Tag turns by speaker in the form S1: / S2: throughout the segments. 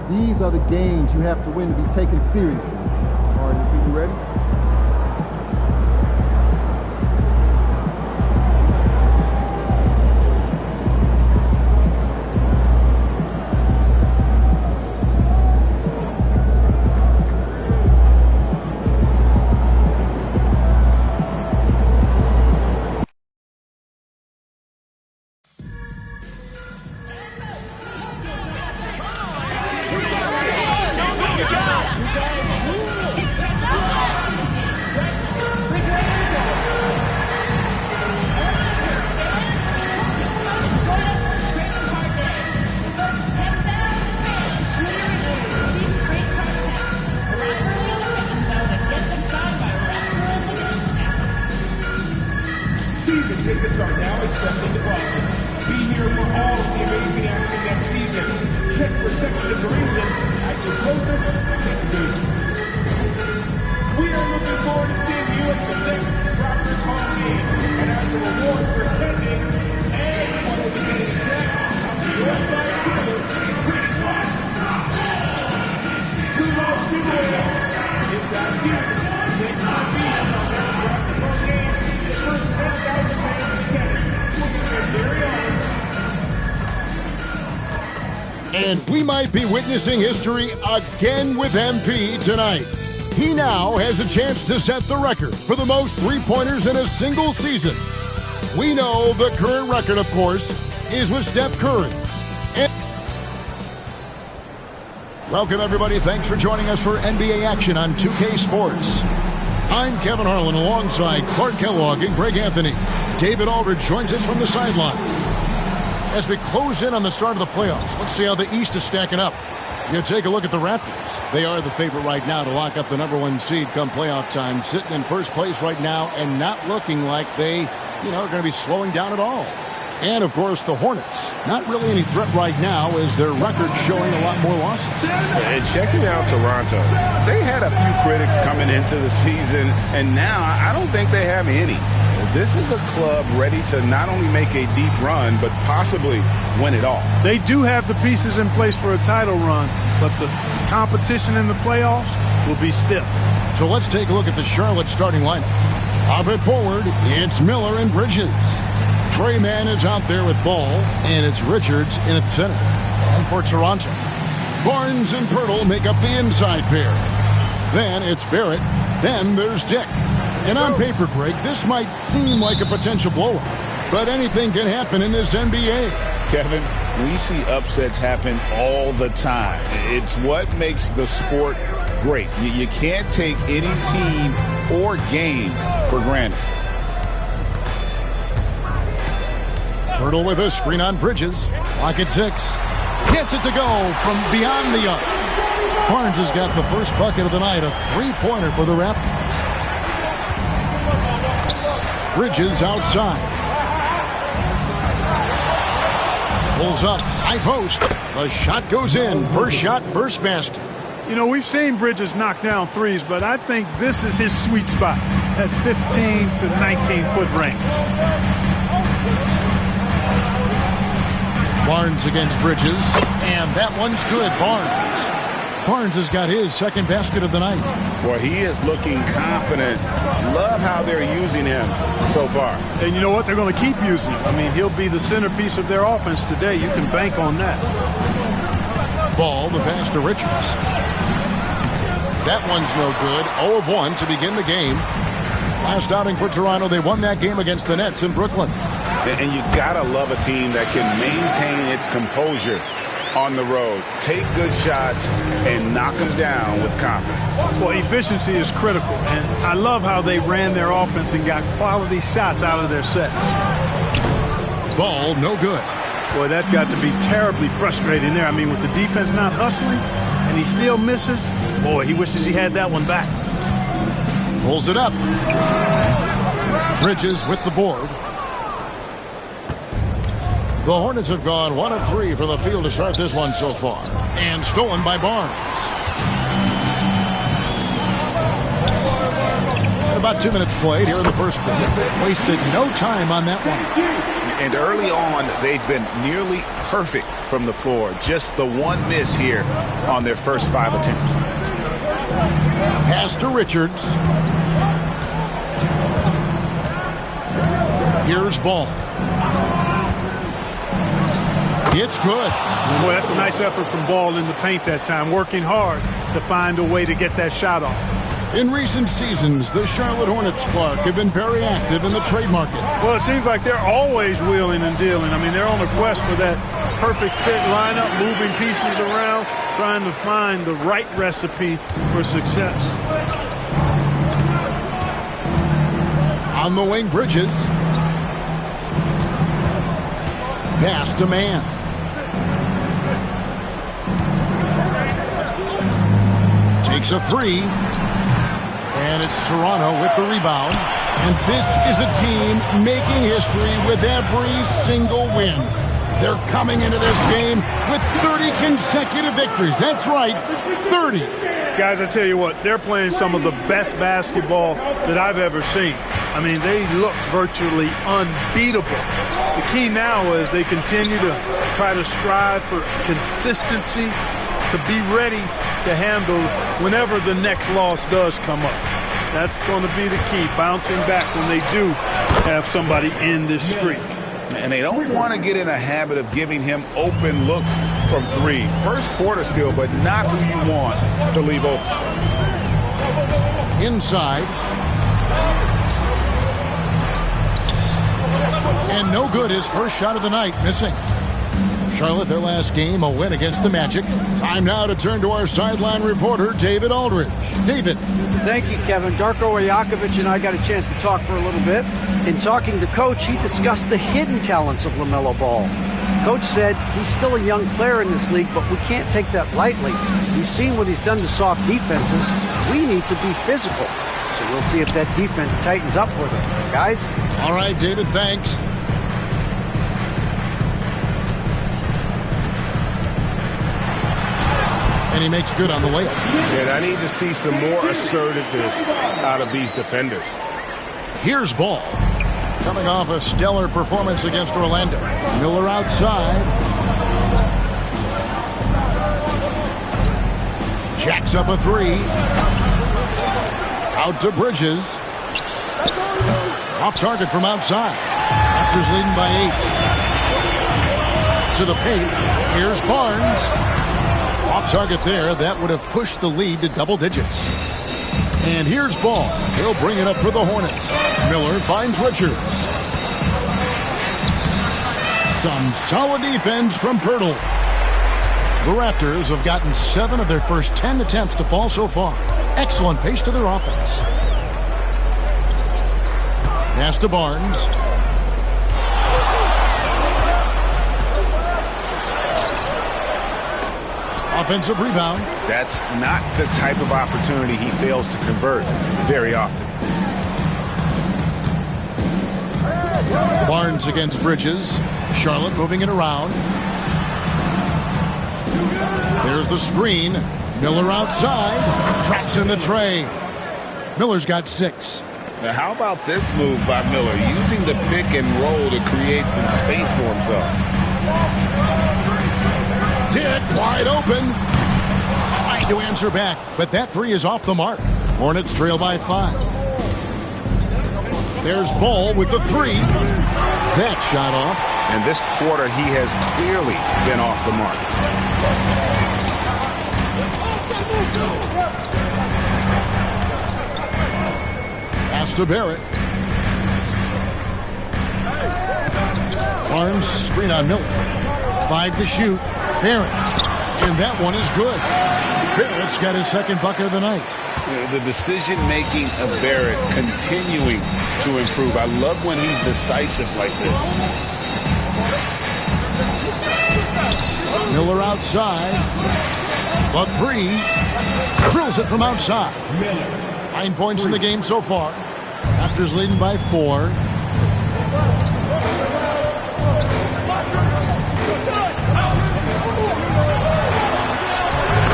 S1: These are the games you have to win to be taken seriously. All right, you ready?
S2: Tickets are now accepted to Boston. Be here for all of the amazing action next season. Check for section information at your closest ticket booth. We are looking forward to seeing you at the next Raptors home game. And as a reward for attending, everyone will be getting a check out the Northside Theater free spot. Who loves giveaways? If that's you, then you'll be on the next Raptors home game. First 10,000 fans attending.
S3: And we might be witnessing history again with MP tonight. He now has a chance to set the record for the most three-pointers in a single season. We know the current record, of course, is with Steph Curry. Welcome, everybody. Thanks for joining us for NBA action on 2K Sports. I'm Kevin Harlan alongside Clark Kellogg and Greg Anthony. David Aldridge joins us from the sideline. As we close in on the start of the playoffs, let's see how the East is stacking up. You take a look at the Raptors. They are the favorite right now to lock up the #1 seed come playoff time, sitting in first place right now and not looking like they, are going to be slowing down at all. And, of course, the Hornets. Not really any threat right now as their record showing a lot more losses.
S4: And checking out Toronto, they had a few critics coming into the season, and now I don't think they have any. This is a club ready to not only make a deep run, but possibly win it all.
S5: They do have the pieces in place for a title run, but the competition in the playoffs will be stiff.
S3: So let's take a look at the Charlotte starting lineup. Up at forward, it's Miller and Bridges. Trey Mann is out there with Ball, and it's Richards in at center. And for Toronto, Barnes and Pirtle make up the inside pair. Then it's Barrett. Then there's Dick. And on paper, Greg, this might seem like a potential blowout, but anything can happen in this NBA.
S4: Kevin, we see upsets happen all the time. It's what makes the sport great. You can't take any team or game for granted.
S3: Pirtle with a screen on Bridges. Lock at 6. Gets it to go from beyond the arc. Barnes has got the first bucket of the night, a three-pointer for the Raptors. Bridges outside. Pulls up, high post. The shot goes in. First shot, first basket.
S5: We've seen Bridges knock down threes, but I think this is his sweet spot at 15 to 19-foot range.
S3: Barnes against Bridges, and that one's good. Barnes has got his second basket of the night.
S4: Well, he is looking confident. Love how they're using him so far.
S5: And you know what? They're going to keep using him. I mean, he'll be the centerpiece of their offense today. You can bank on that.
S3: Ball, the pass to Richards. That one's no good. 0 of 1 to begin the game. Last outing for Toronto, they won that game against the Nets in Brooklyn.
S4: And you gotta love a team that can maintain its composure on the road, take good shots, and knock them down with confidence.
S5: Well, efficiency is critical, and I love how they ran their offense and got quality shots out of their sets.
S3: Ball, no good.
S5: Boy, that's got to be terribly frustrating there. I mean, with the defense not hustling, and he still misses, boy, he wishes he had that one back.
S3: Pulls it up. Bridges with the board. The Hornets have gone 1 of 3 from the field to start this one so far. And stolen by Barnes. About 2 minutes played here in the first quarter. Wasted no time on that one.
S4: And early on, they've been nearly perfect from the floor. Just the one miss here on their first 5 attempts.
S3: Pass to Richards. Here's Ball. It's good.
S5: Boy, that's a nice effort from Ball in the paint that time, working hard to find a way to get that shot off.
S3: In recent seasons, the Charlotte Hornets, Clark, have been very active in the trade market.
S5: Well, it seems like they're always wheeling and dealing. I mean, they're on a quest for that perfect fit lineup, moving pieces around, trying to find the right recipe for success.
S3: On the wing, Bridges. Pass to Man. Takes a 3. And it's Toronto with the rebound. And this is a team making history with every single win. They're coming into this game with 30 consecutive victories. That's right, 30.
S5: Guys, I tell you what, they're playing some of the best basketball that I've ever seen. I mean, they look virtually unbeatable. The key now is they continue to try to strive for consistency, to be ready to handle whenever the next loss does come up. That's going to be the key, bouncing back when they do have somebody in this streak.
S4: And they don't want to get in a habit of giving him open looks from 3. First quarter still, but not who you want to leave open.
S3: Inside. And no good, his first shot of the night, missing. Charlotte, their last game, a win against the Magic. Time now to turn to our sideline reporter, David Aldridge. David.
S6: Thank you, Kevin. Darko Rajakovic and I got a chance to talk for a little bit. In talking to Coach, he discussed the hidden talents of LaMelo Ball. Coach said he's still a young player in this league, but we can't take that lightly. We've seen what he's done to soft defenses. We need to be physical. So we'll see if that defense tightens up for them. Guys?
S3: All right, David, thanks. And he makes good on the layup.
S7: And I need to see some more assertiveness out of these defenders.
S3: Here's Ball. Coming off a stellar performance against Orlando. Miller outside. Jacks up a 3. Out to Bridges. Off target from outside. Raptors leading by 8. To the paint. Here's Barnes. Off target there. That would have pushed the lead to double digits. And here's Ball. He'll bring it up for the Hornets. Miller finds Richards. Some solid defense from Pirtle. The Raptors have gotten 7 of their first 10 attempts to fall so far. Excellent pace to their offense. Pass to Barnes. Offensive rebound.
S4: That's not the type of opportunity he fails to convert very often.
S3: Barnes against Bridges. Charlotte moving it around. There's the screen. Miller outside. Traps in the tray. Miller's got 6.
S4: Now, how about this move by Miller, using the pick and roll to create some space for himself?
S3: Tipped wide open. Trying to answer back, but that 3 is off the mark. Hornets trail by 5. There's Ball with the 3. That shot off.
S4: And this quarter, he has clearly been off the mark.
S3: Pass to Barrett. Barnes screen on Miller. 5 to shoot. Barrett. And that one is good. Barrett's got his second bucket of the night.
S4: The decision-making of Barrett continuing to improve. I love when he's decisive like this.
S3: Miller outside. But 3. Drills it from outside. 9 points in the game so far. Raptors leading by 4.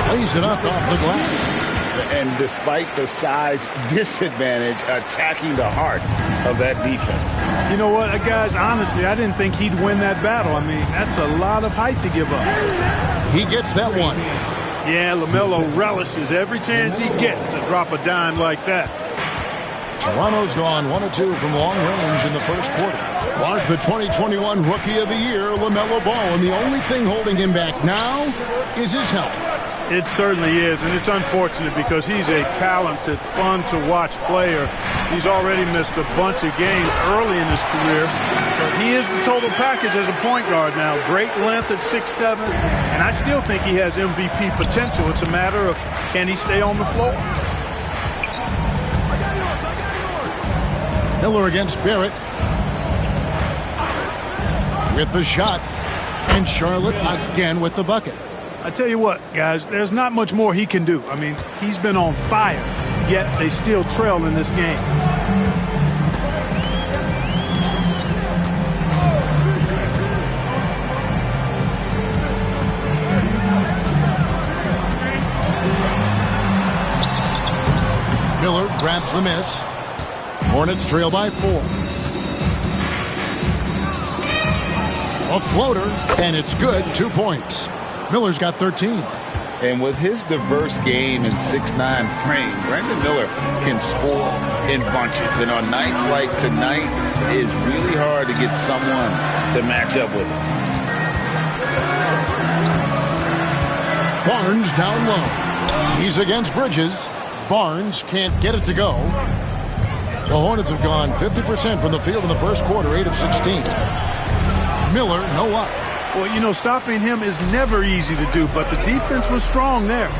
S3: Lays it up off the glass.
S4: And despite the size disadvantage, attacking the heart of that defense.
S5: You know what, guys, honestly, I didn't think he'd win that battle. I mean, that's a lot of height to give up.
S3: He gets that one.
S5: Yeah, LaMelo relishes every chance he gets to drop a dime like that.
S3: Toronto's gone 1 of 2 from long range in the first quarter. Clark, the 2021 Rookie of the Year, LaMelo Ball, and the only thing holding him back now is his health.
S5: It certainly is, and it's unfortunate because he's a talented, fun-to-watch player. He's already missed a bunch of games early in his career, but he is the total package as a point guard now. Great length at 6'7", and I still think he has MVP potential. It's a matter of, can he stay on the floor?
S3: Miller against Barrett. With the shot. And Charlotte again with the bucket.
S5: I tell you what, guys, there's not much more he can do. I mean, he's been on fire, yet they still trail in this game.
S3: Miller grabs the miss. Hornets trail by 4. A floater, and it's good. 2 points. Miller's got 13.
S4: And with his diverse game and 6'9" frame, Brandon Miller can score in bunches. And on nights like tonight, it is really hard to get someone to match up with him.
S3: Barnes down low. He's against Bridges. Barnes can't get it to go. The Hornets have gone 50% from the field in the first quarter, 8 of 16. Miller, no up.
S5: Well, you know, stopping him is never easy to do, but the defense was strong there.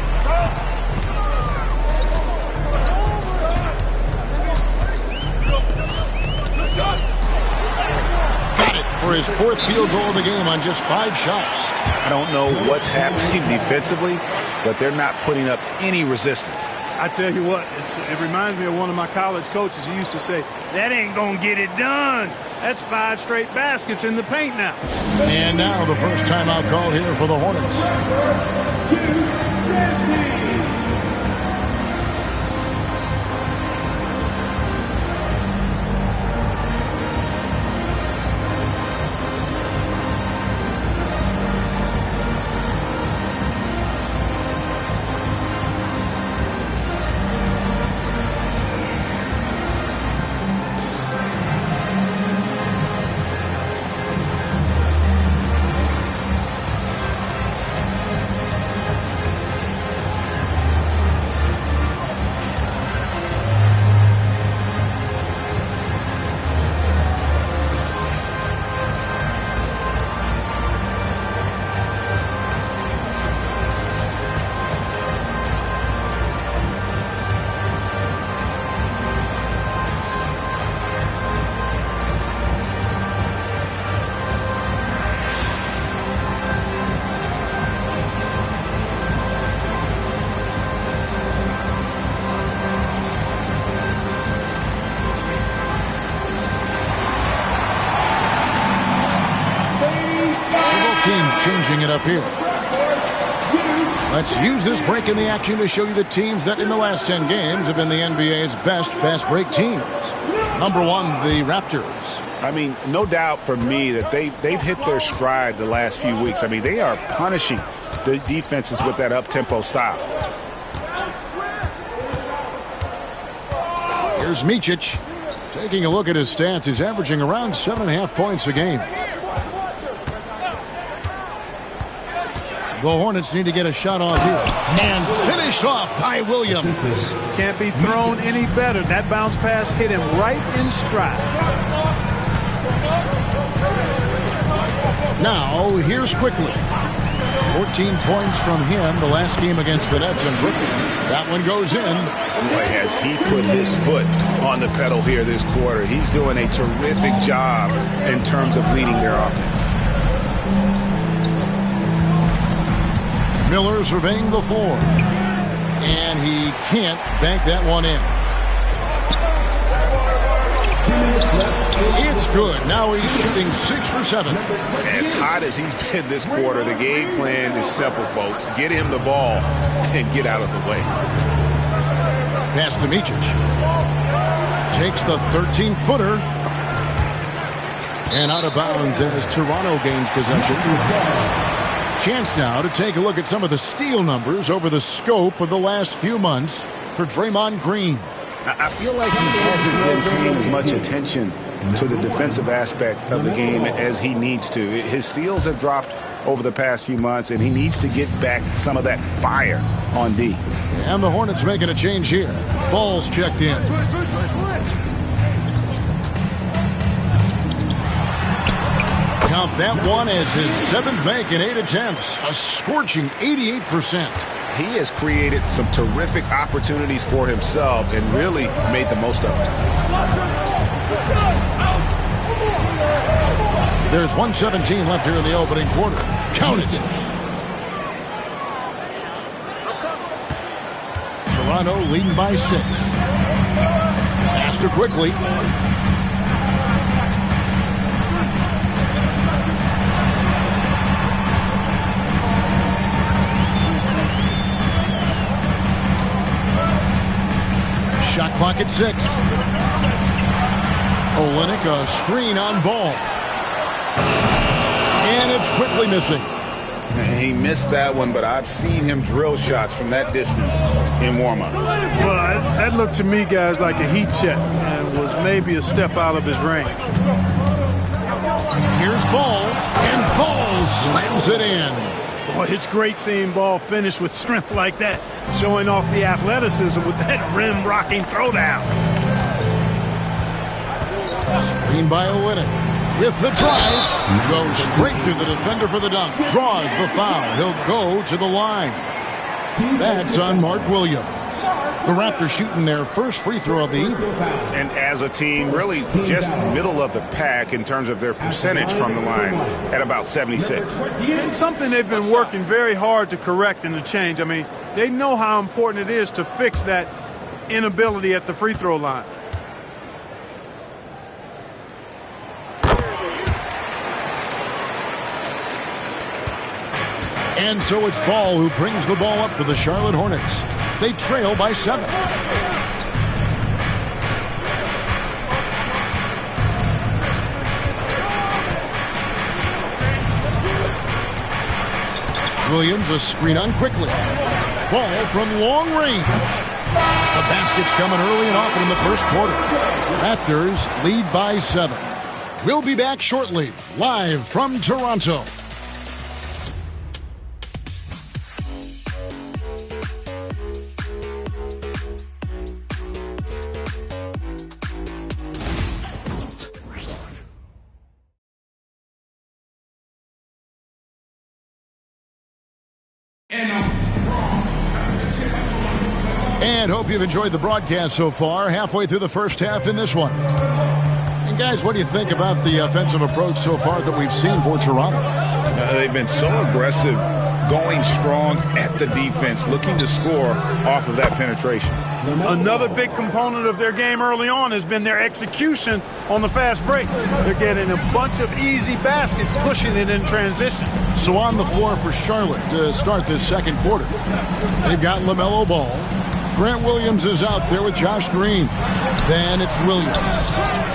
S3: Got it for his 4th field goal of the game on just 5 shots.
S4: I don't know what's happening defensively, but they're not putting up any resistance.
S5: I tell you what, it reminds me of one of my college coaches. He used to say, that ain't going to get it done. That's 5 straight baskets in the paint now.
S3: And now the first timeout call here for the Hornets. Changing it up here. Let's use this break in the action to show you the teams that in the last 10 games have been the NBA's best fast break teams. Number 1, the Raptors.
S4: I mean, no doubt for me that they've hit their stride the last few weeks. I mean, they are punishing the defenses with that up-tempo style.
S3: Here's Micic. Taking a look at his stats, he's averaging around 7.5 points a game. The Hornets need to get a shot off here. And finished off by Williams.
S5: Can't be thrown any better. That bounce pass hit him right in stride.
S3: Now, here's Quickly. 14 points from him the last game against the Nets in Brooklyn. That one goes in.
S4: Boy, has he put his foot on the pedal here this quarter. He's doing a terrific job in terms of leading their offense.
S3: Miller surveying the floor. And he can't bank that one in. It's good. Now he's shooting 6 for 7.
S4: As hot as he's been this quarter, the game plan is simple, folks. Get him the ball and get out of the way.
S3: Pass to Micic. Takes the 13-footer. And out of bounds as Toronto gains possession. Chance now to take a look at some of the steal numbers over the scope of the last few months for Draymond Green.
S4: I feel like he hasn't been paying as much attention to the defensive aspect of the game as he needs to. His steals have dropped over the past few months, and he needs to get back some of that fire on D.
S3: And the Hornets making a change here. Ball's checked in. Count that one as his 7th make in 8 attempts. A scorching 88%.
S4: He has created some terrific opportunities for himself and really made the most of it.
S3: There's 1:17 left here in the opening quarter. Count it. Toronto leading by 6. Faster quickly. Shot clock at 6. Olynyk, a screen on Ball. And it's quickly missing.
S4: He missed that one, but I've seen him drill shots from that distance in warm-up.
S5: Well, that looked to me, guys, like a heat check and was maybe a step out of his range.
S3: Here's Ball, and Ball slams it in.
S5: Boy, it's great seeing Ball finish with strength like that, showing off the athleticism with that rim-rocking throwdown.
S3: Screen by Olynyk. With the drive, goes straight through the defender for the dunk. Draws the foul. He'll go to the line. That's on Mark Williams. The Raptors shooting their first free throw of the evening.
S4: And as a team, really just middle of the pack in terms of their percentage from the line at about 76.
S5: It's something they've been working very hard to correct and to change. I mean, they know how important it is to fix that inability at the free throw line.
S3: And so it's Ball who brings the ball up for the Charlotte Hornets. They trail by 7. Williams a screen on quickly. Ball from long range. The basket's coming early and often in the first quarter. Raptors lead by 7. We'll be back shortly, live from Toronto. And hope you've enjoyed the broadcast so far. Halfway through the first half in this one. And guys, what do you think about the offensive approach so far that we've seen for Toronto?
S4: They've been so aggressive, going strong at the defense, looking to score off of that penetration.
S5: Another big component of their game early on has been their execution on the fast break. They're getting a bunch of easy baskets, pushing it in transition.
S3: So on the floor for Charlotte to start this second quarter, they've got LaMelo Ball. Grant Williams is out there with Josh Green. Then it's Williams.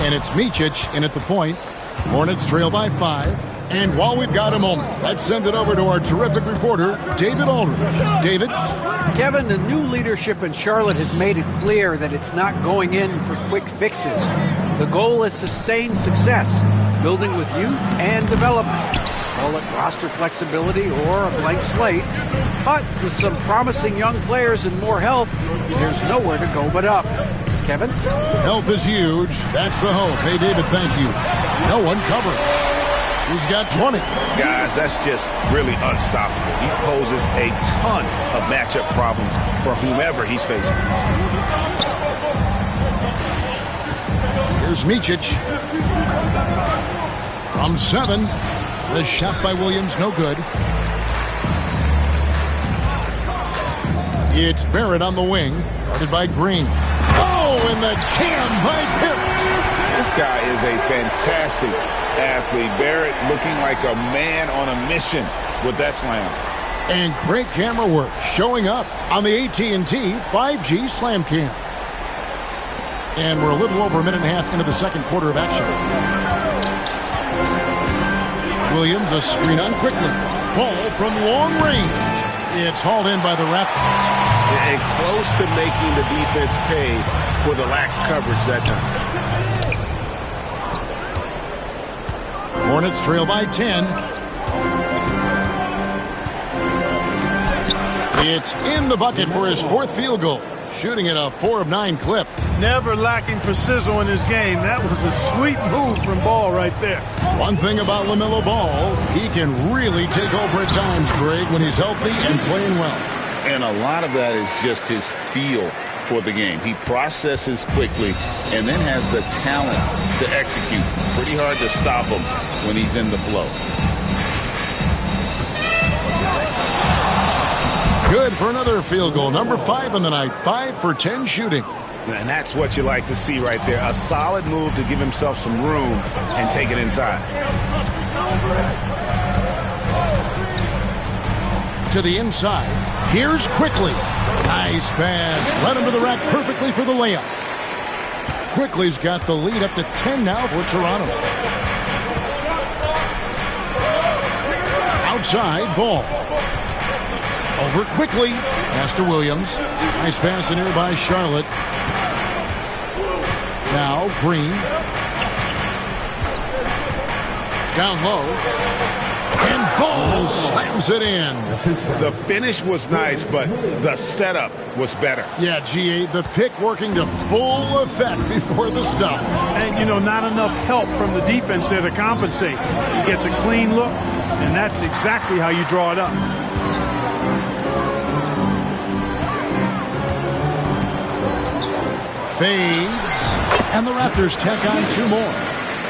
S3: And it's Micic in at the point. Hornets trail by 5. And while we've got a moment, let's send it over to our terrific reporter, David Aldridge. David?
S6: Kevin, the new leadership in Charlotte has made it clear that it's not going in for quick fixes. The goal is sustained success, building with youth and development. Call it roster flexibility or a blank slate. But with some promising young players and more health, there's nowhere to go but up. Kevin?
S3: Health is huge. That's the hope. Hey, David, thank you. No one covering. He's got 20.
S4: Guys, that's just really unstoppable. He poses a ton of matchup problems for whomever he's facing.
S3: Here's Micic. From 7. The shot by Williams, no good. It's Barrett on the wing, guarded by Green. Oh, and the cam by Barrett.
S4: This guy is a fantastic athlete. Barrett looking like a man on a mission with that slam.
S3: And great camera work showing up on the AT&T 5G Slam Cam. And we're a little over a minute and a half into the second quarter of action. Williams, a screen on quickly. Ball from long range. It's hauled in by the Raptors.
S7: And close to making the defense pay for the lax coverage that time.
S3: Hornets trail by 10. It's in the bucket for his fourth field goal. Shooting at a 4 of 9 clip.
S5: Never lacking for sizzle in his game. That was a sweet move from Ball right there.
S3: One thing about LaMelo Ball, he can really take over at times, Greg, when he's healthy and playing well.
S4: And a lot of that is just his feel for the game. He processes quickly and then has the talent to execute. Pretty hard to stop him when he's in the flow.
S3: Good for another field goal. Number 5 in the night. 5 for 10 shooting.
S7: And that's what you like to see right there. A solid move to give himself some room and take it inside.
S3: To the inside. Here's Quickly. Nice pass. Led him to the rack perfectly for the layup. Quickly's got the lead up to 10 now for Toronto. Outside, Ball. Over Quickly. Pass to Williams. Nice pass in here by Charlotte. Now Green. Down low. And Ball slams it in.
S4: The finish was nice, but the setup was better.
S3: Yeah, GA, the pick working to full effect before the stuff.
S5: And, you know, not enough help from the defense there to compensate. He gets a clean look, and that's exactly how you draw it up.
S3: Fades. And the Raptors tack on 2 more.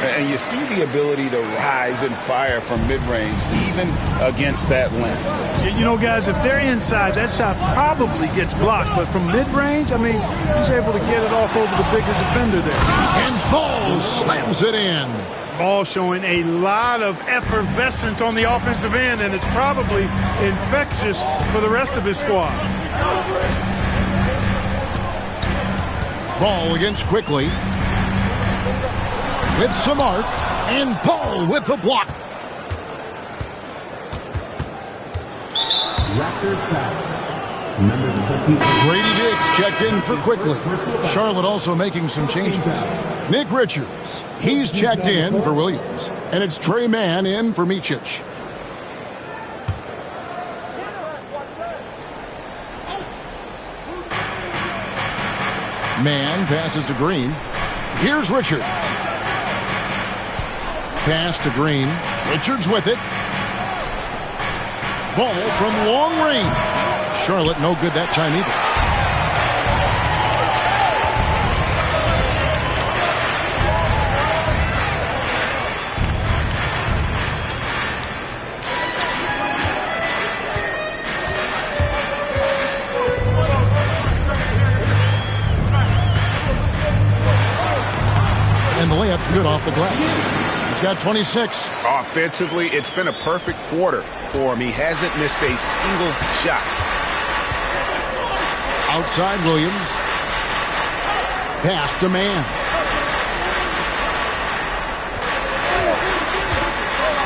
S4: And you see the ability to rise and fire from mid-range, even against that length.
S5: You know, guys, if they're inside, that shot probably gets blocked. But from mid-range, I mean, he's able to get it off over the bigger defender there.
S3: And Ball slams it in.
S5: Ball showing a lot of effervescence on the offensive end, and it's probably infectious for the rest of his squad.
S3: Ball against Quickly. With some arc, and Ball with the block. Grady Diggs checked in for Quickly. Charlotte also making some changes. Nick Richards, he's checked in for Williams. And it's Trey Mann in for Micic. Mann passes to Green. Here's Richards. Pass to Green. Richards with it. Ball from long range. Charlotte no good that time either. And the layup's good off the glass. He's got 26.
S4: Offensively, it's been a perfect quarter for him. He hasn't missed a single shot.
S3: Outside Williams. Pass to Mann.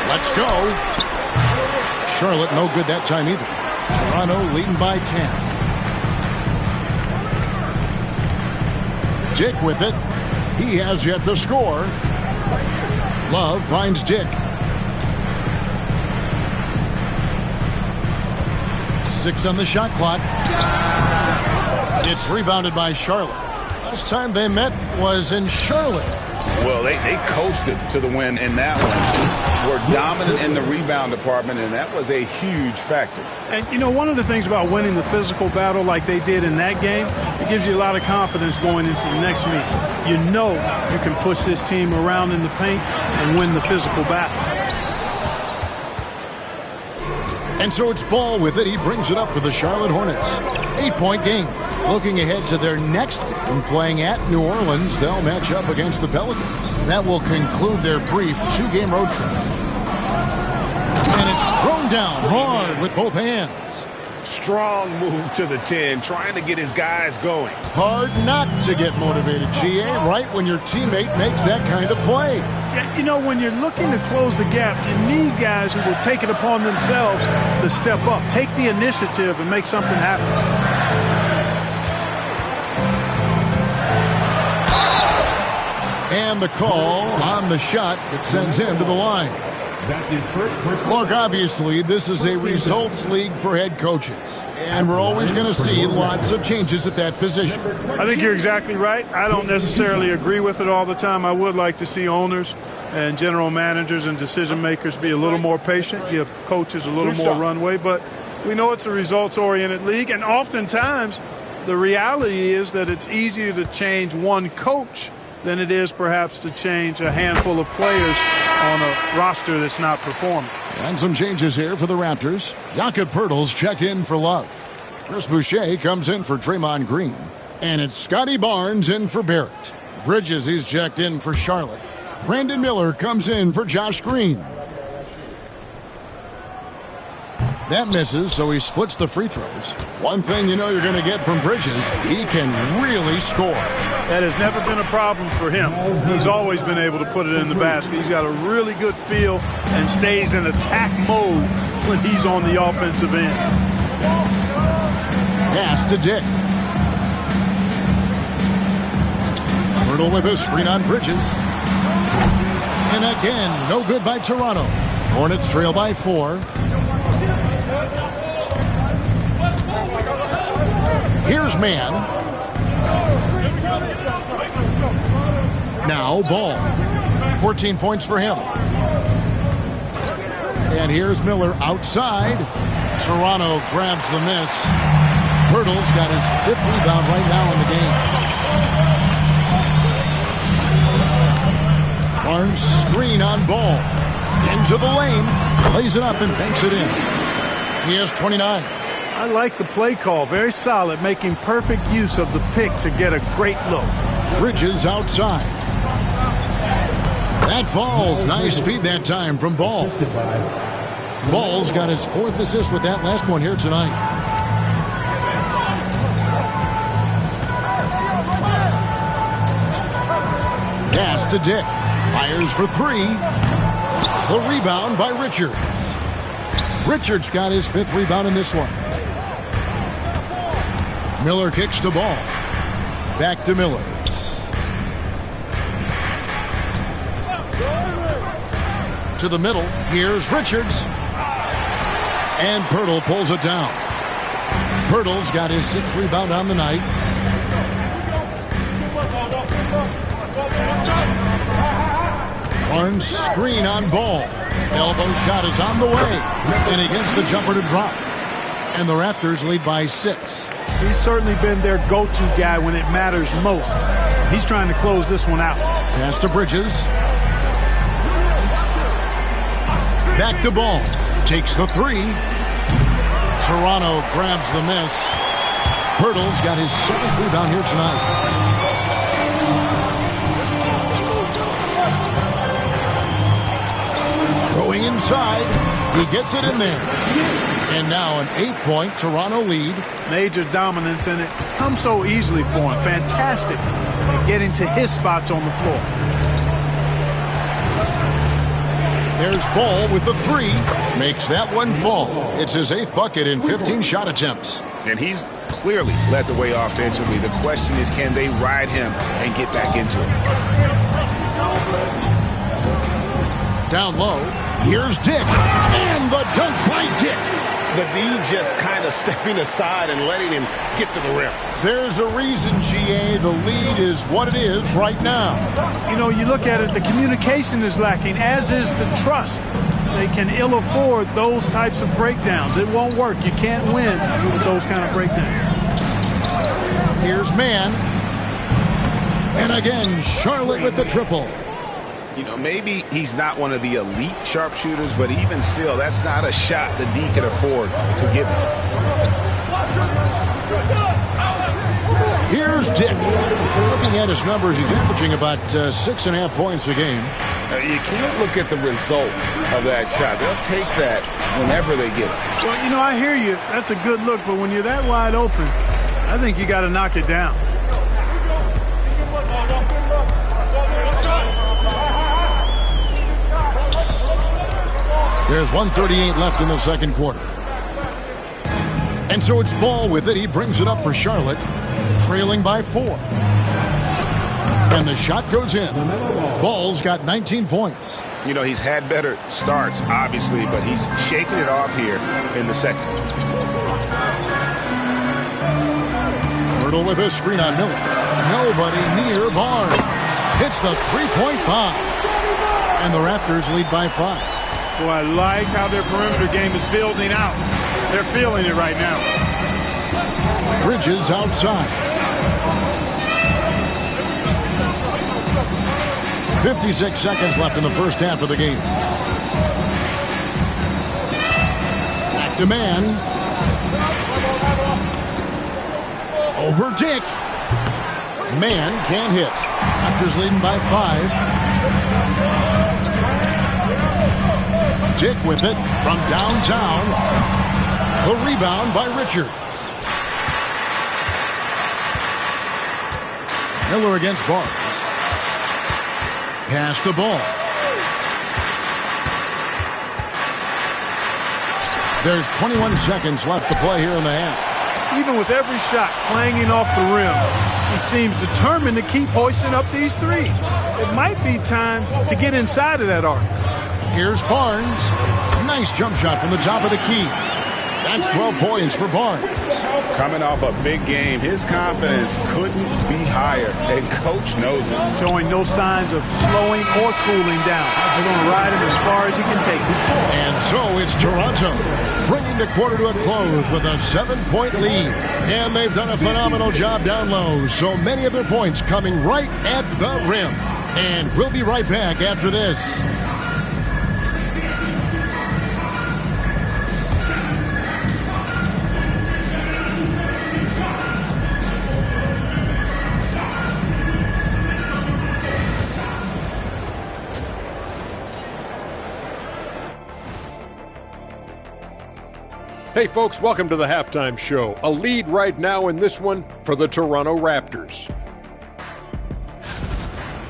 S3: Let's go. Charlotte no good that time either. Toronto leading by 10. Dick with it. He has yet to score. Love finds Dick. 6 on the shot clock. It's rebounded by Charlotte. Last time they met was in Charlotte.
S4: Well, they coasted to the win in that one. Were dominant in the rebound department, and that was a huge factor.
S5: And, you know, one of the things about winning the physical battle like they did in that game, it gives you a lot of confidence going into the next meet. You know you can push this team around in the paint and win the physical battle.
S3: And so it's Ball with it. He brings it up for the Charlotte Hornets. 8-point game. Looking ahead to their next game, playing at New Orleans, they'll match up against the Pelicans. That will conclude their brief 2-game road trip. And it's thrown down hard with both hands.
S7: Strong move to the 10, trying to get his guys going.
S3: Hard not to get motivated, GA, right when your teammate makes that kind of play.
S5: Yeah, you know, when you're looking to close the gap, you need guys who will take it upon themselves to step up, take the initiative, and make something happen.
S3: And the call on the shot that sends him to the line.
S2: That's his first personal.
S3: Look, obviously, this is a results league for head coaches, and we're always going to see lots of changes at that position.
S5: I think you're exactly right. I don't necessarily agree with it all the time. I would like to see owners and general managers and decision makers be a little more patient, give coaches a little more runway, but we know it's a results-oriented league, and oftentimes the reality is that it's easier to change one coach than it is perhaps to change a handful of players on a roster that's not performing.
S3: And some changes here for the Raptors. Jakob Poeltl's checked in for Love. Chris Boucher comes in for Draymond Green. And it's Scotty Barnes in for Barrett. Bridges, he's checked in for Charlotte. Brandon Miller comes in for Josh Green. That misses, so he splits the free throws. One thing you know you're going to get from Bridges, he can really score.
S5: That has never been a problem for him. He's always been able to put it in the basket. He's got a really good feel and stays in attack mode when he's on the offensive end.
S3: Pass to Dick. Myrtle with a screen on Bridges. And again, no good by Toronto. Hornets trail by 4. Here's man. Now Ball. 14 points for him. And here's Miller outside. Toronto grabs the miss. Poeltl's got his 5th rebound right now in the game. Barnes screen on Ball. Into the lane. Plays it up and banks it in. He has 29.
S5: I like the play call. Very solid, making perfect use of the pick to get a great look.
S3: Bridges outside. That falls. Nice feed that time from Ball. Ball's got his 4th assist with that last one here tonight. Pass to Dick. Fires for 3. The rebound by Richards. Richards got his 5th rebound in this one. Miller kicks to Ball. Back to Miller. To the middle. Here's Richards. And Poeltl pulls it down. Poeltl's got his 6th rebound on the night. Barnes screen on Ball. Elbow shot is on the way. And he gets the jumper to drop. And the Raptors lead by 6.
S5: He's certainly been their go-to guy when it matters most. He's trying to close this one out.
S3: Pass to Bridges. Back to Ball. Takes the 3. Toronto grabs the miss. Poeltl's got his 7th rebound here tonight. Going inside. He gets it in there. And now an 8-point Toronto lead.
S5: Major dominance, and it comes so easily for him. Fantastic at getting to his spots on the floor.
S3: There's Ball with the 3. Makes that one fall. It's his 8th bucket in 15 shot attempts.
S7: And he's clearly led the way offensively. The question is, can they ride him and get back into it?
S3: Down low. Here's Dick. And the dunk by Dick.
S7: The D just kind of stepping aside and letting him get to the rim.
S3: There's a reason, GA, the lead is what it is right now.
S5: You know, you look at it, the communication is lacking, as is the trust. They can ill afford those types of breakdowns. It won't work. You can't win with those kind of breakdowns.
S3: Here's man. And again, Charlotte with the triple.
S7: You know, maybe he's not one of the elite sharpshooters, but even still, that's not a shot the D can afford to give him.
S3: Here's Dick. Looking at his numbers, he's averaging about 6.5 points a game.
S7: You can't look at the result of that shot. They'll take that whenever they get it.
S5: Well, you know, I hear you. That's a good look, but when you're that wide open, I think you got to knock it down.
S3: There's 1:38 left in the second quarter. And so it's Ball with it. He brings it up for Charlotte, trailing by 4. And the shot goes in. Ball's got 19 points.
S7: You know, he's had better starts, obviously, but he's shaking it off here in the second.
S3: Hurdle with a screen on Miller. Nobody near Barnes. Hits the three-point bomb. And the Raptors lead by 5.
S5: Boy, I like how their perimeter game is building out. They're feeling it right now.
S3: Bridges outside. 56 seconds left in the first half of the game. Back to man. Over Dick. Man can't hit. Raptors leading by 5. Dick with it from downtown. The rebound by Richards. Miller against Barnes. Pass the ball. There's 21 seconds left to play here in the half.
S5: Even with every shot clanging off the rim, he seems determined to keep hoisting up these threes. It might be time to get inside of that arc.
S3: Here's Barnes. Nice jump shot from the top of the key. That's 12 points for Barnes.
S7: Coming off a big game, his confidence couldn't be higher, and Coach knows it.
S5: Showing no signs of slowing or cooling down. They're going to ride him as far as he can take him.
S3: And so it's Toronto, bringing the quarter to a close with a 7-point lead. And they've done a phenomenal job down low, so many of their points coming right at the rim. And we'll be right back after this.
S8: Hey folks, welcome to the halftime show. A lead right now in this one for the Toronto Raptors.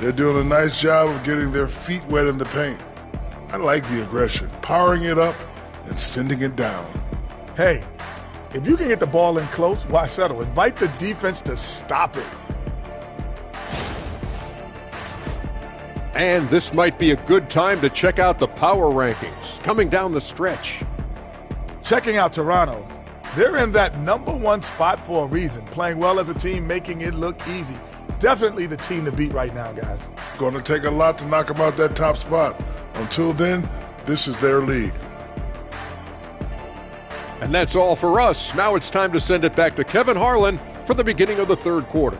S9: They're doing a nice job of getting their feet wet in the paint. I like the aggression, powering it up and sending it down.
S10: Hey, if you can get the ball in close, why settle? Invite the defense to stop it.
S8: And this might be a good time to check out the power rankings coming down the stretch.
S10: Checking out Toronto, they're in that #1 spot for a reason, playing well as a team, making it look easy. Definitely the team to beat right now, guys.
S9: Going to take a lot to knock them out that top spot. Until then, this is their league.
S8: And that's all for us. Now it's time to send it back to Kevin Harlan for the beginning of the third quarter.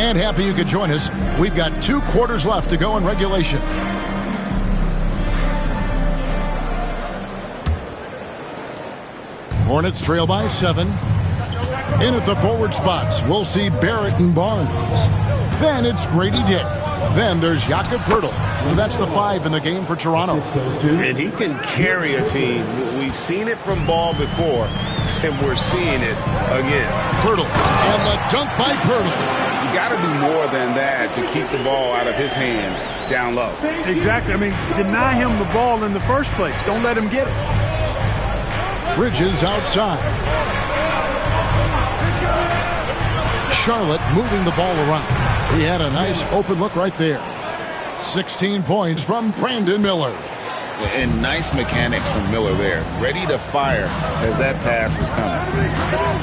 S3: And happy you could join us. We've got 2 quarters left to go in regulation. Hornets trail by 7. In at the forward spots, we'll see Barrett and Barnes. Then it's Grady Dick. Then there's Jakob Poeltl. So that's the 5 in the game for Toronto.
S7: And he can carry a team. We've seen it from Ball before, and we're seeing it again.
S3: Poeltl. And the dunk by Poeltl.
S7: You got to do more than that to keep the ball out of his hands down low.
S5: Exactly. I mean, deny him the ball in the first place. Don't let him get it.
S3: Bridges outside. Charlotte moving the ball around. He had a nice open look right there. 16 points from Brandon Miller.
S7: And nice mechanics from Miller there. Ready to fire as that pass is coming.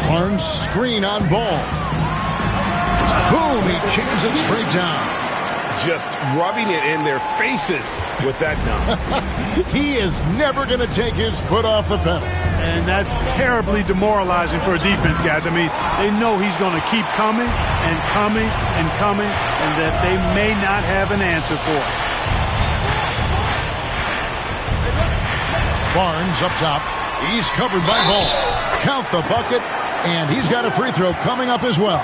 S3: Barnes screen on Ball. Boom, he jams it straight down.
S7: Just rubbing it in their faces with that dunk.
S3: He is never going to take his foot off the pedal.
S5: And that's terribly demoralizing for a defense, guys. I mean, they know he's going to keep coming and coming and coming, and that they may not have an answer for it.
S3: Barnes up top. He's covered by Ball. Count the bucket, and he's got a free throw coming up as well.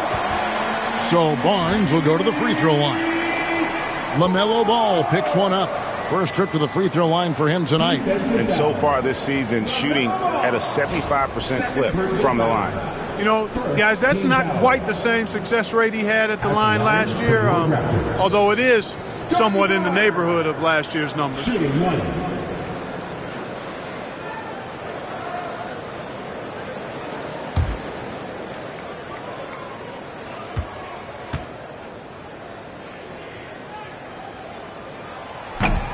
S3: So Barnes will go to the free throw line. LaMelo Ball picks one up. First trip to the free throw line for him tonight.
S7: And so far this season, shooting at a 75% clip from the line.
S5: You know, guys, that's not quite the same success rate he had at the line last year, although it is somewhat in the neighborhood of last year's numbers.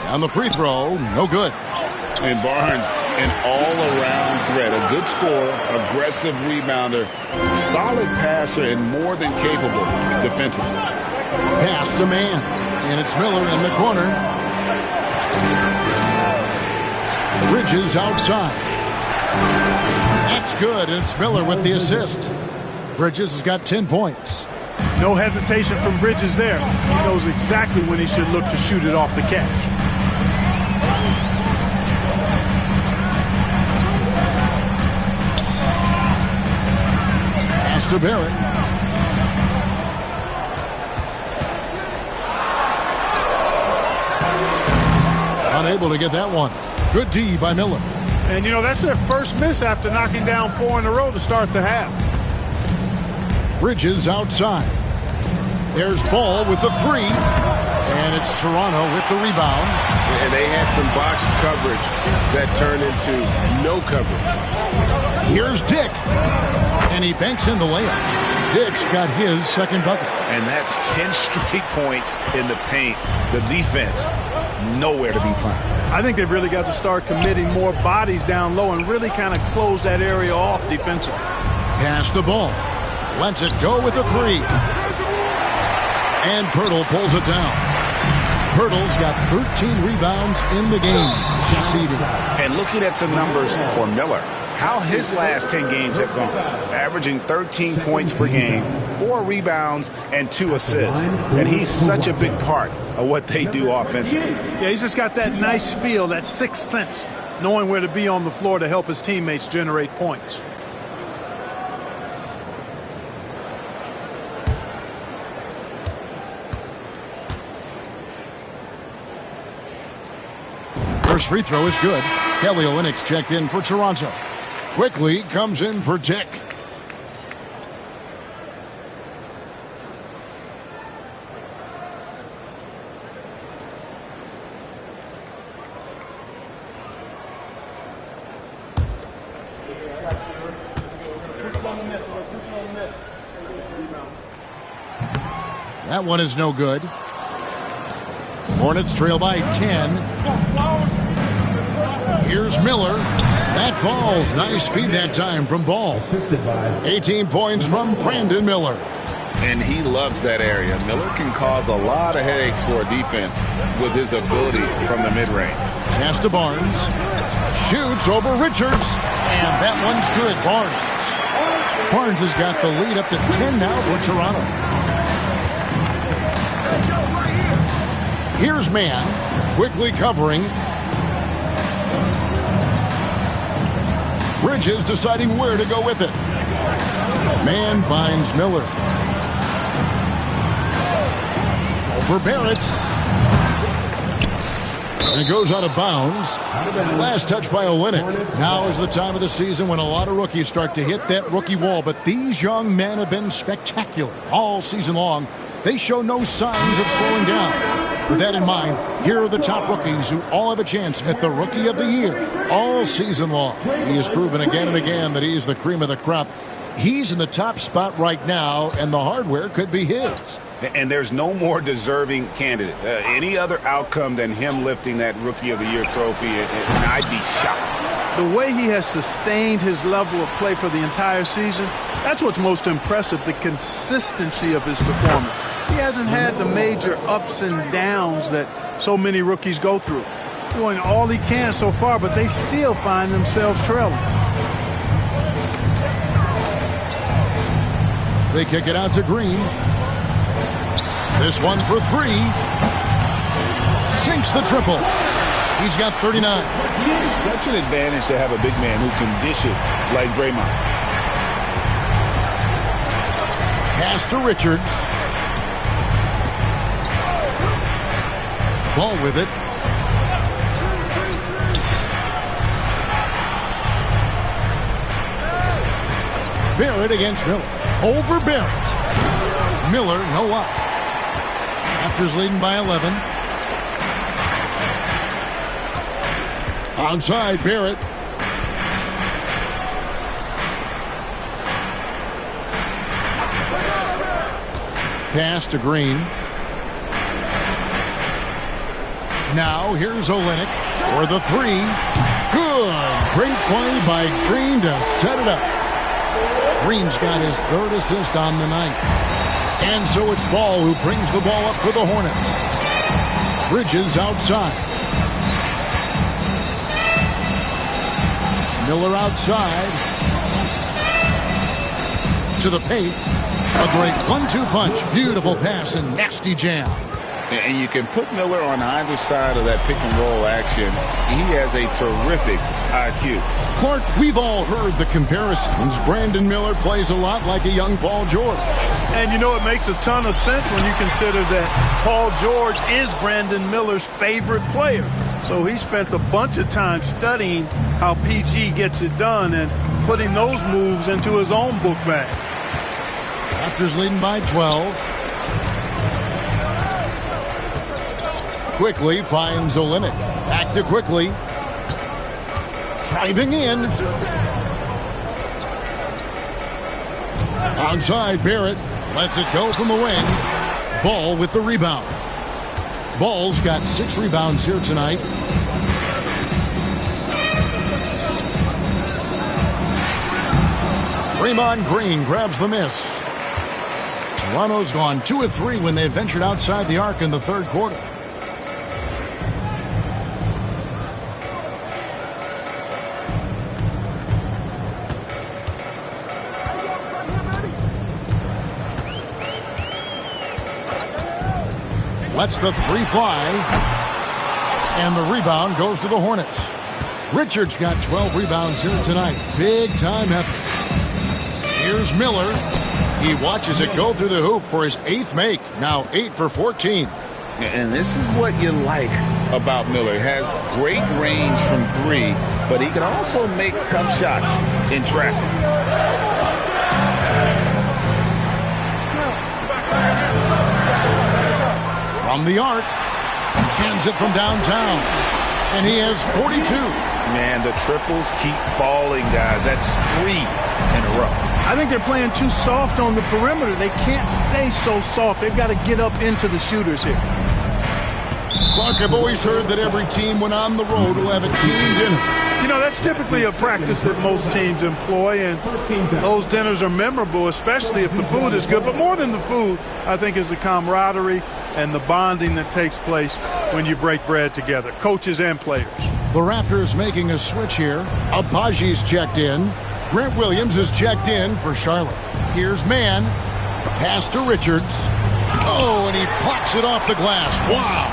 S3: On the free throw, no good.
S7: And Barnes, an all-around threat. A good scorer, aggressive rebounder, solid passer, and more than capable defensively.
S3: Pass to man, and it's Miller in the corner. Bridges outside. That's good, and it's Miller with the assist. Bridges has got 10 points.
S5: No hesitation from Bridges there. He knows exactly when he should look to shoot it off the catch.
S3: To Barrett. Unable to get that one. Good D by Miller.
S5: And, you know, that's their first miss after knocking down 4 in a row to start the half.
S3: Bridges outside. There's Ball with the three. And it's Toronto with the rebound.
S7: And they had some botched coverage that turned into no coverage.
S3: Here's Dick. And he banks in the layup. Dick's got his second bucket.
S7: And that's 10 straight points in the paint. The defense, nowhere to be found.
S5: I think they've really got to start committing more bodies down low and really kind of close that area off defensively.
S3: Pass the ball. Lets it go with the three. And Pirtle pulls it down. Pirtle's got 13 rebounds in the game, conceding.
S7: And looking at some numbers for Miller, how his last 10 games have gone. Averaging 13 points per game, 4 rebounds, and 2 assists. And he's such a big part of what they do offensively.
S5: Yeah, he's just got that nice feel, that sixth sense, knowing where to be on the floor to help his teammates generate points.
S3: First free throw is good. Kelly Olynyk's checked in for Toronto. Quickly comes in for Dick. That one is no good. Hornets trail by 10. Here's Miller. That falls. Nice feed that time from Ball. 18 points from Brandon Miller.
S7: And he loves that area. Miller can cause a lot of headaches for a defense with his ability from the mid-range.
S3: Pass to Barnes. Shoots over Richards. And that one's good. Barnes has got the lead up to 10 now for Toronto. Here's Man. Quickly covering. Bridges deciding where to go with it. Man finds Miller. Over Barrett. And it goes out of bounds. Last touch by Olynyk. Now is the time of the season when a lot of rookies start to hit that rookie wall. But these young men have been spectacular all season long. They show no signs of slowing down. With that in mind, here are the top rookies who all have a chance at the Rookie of the Year all season long. He has proven again and again that he is the cream of the crop. He's in the top spot right now, and the hardware could be his.
S7: And there's no more deserving candidate. Any other outcome than him lifting that Rookie of the Year trophy, and I'd be shocked.
S5: The way he has sustained his level of play for the entire season, that's what's most impressive, the consistency of his performance. He hasn't had the major ups and downs that so many rookies go through. Doing all he can so far, but they still find themselves trailing.
S3: They kick it out to Green. This one for three. Sinks the triple. He's got 39.
S7: Such an advantage to have a big man who can dish it like Draymond.
S3: Pass to Richards. Ball with it. Barrett against Miller. Over Barrett. Miller, no up. Raptors leading by 11. Onside, Barrett. Pass to Green. Now here's Olynyk for the three. Good. Great play by Green to set it up. Green's got his third assist on the night. And so it's Ball who brings the ball up for the Hornets. Bridges outside. Miller outside. To the paint. A great 1-2 punch. Beautiful pass and nasty jam.
S7: And you can put Miller on either side of that pick-and-roll action. He has a terrific IQ.
S3: Clark, we've all heard the comparisons. Brandon Miller plays a lot like a young Paul George.
S5: And you know, it makes a ton of sense when you consider that Paul George is Brandon Miller's favorite player. So he spent a bunch of time studying how PG gets it done and putting those moves into his own book bag.
S3: Raptors leading by 12. Quickly finds Olynyk. Back to Quickly. Driving in. Onside, Barrett. Lets it go from the wing. Ball with the rebound. Ball's got 6 rebounds here tonight. Draymond Green grabs the miss. Toronto's gone 2 of 3 when they ventured outside the arc in the third quarter. Lets the three fly. And the rebound goes to the Hornets. Richards got 12 rebounds here tonight. Big time effort. Here's Miller. He watches it go through the hoop for his 8th make. Now 8 for 14.
S7: And this is what you like about Miller. He has great range from 3, but he can also make tough shots in traffic.
S3: From the arc, cans it from downtown, and he has 42.
S7: Man, the triples keep falling, guys. That's 3 in a row.
S5: I think they're playing too soft on the perimeter. They can't stay so soft. They've got to get up into the shooters here.
S3: Clark, I've always heard that every team when on the road will have a team dinner.
S5: You know, that's typically a practice that most teams employ, and those dinners are memorable, especially if the food is good. But more than the food, I think, is the camaraderie and the bonding that takes place when you break bread together, coaches and players.
S3: The Raptors making a switch here. Abaji's checked in. Grant Williams is checked in for Charlotte. Here's Mann. Pass to Richards. Oh, and he plucks it off the glass. Wow.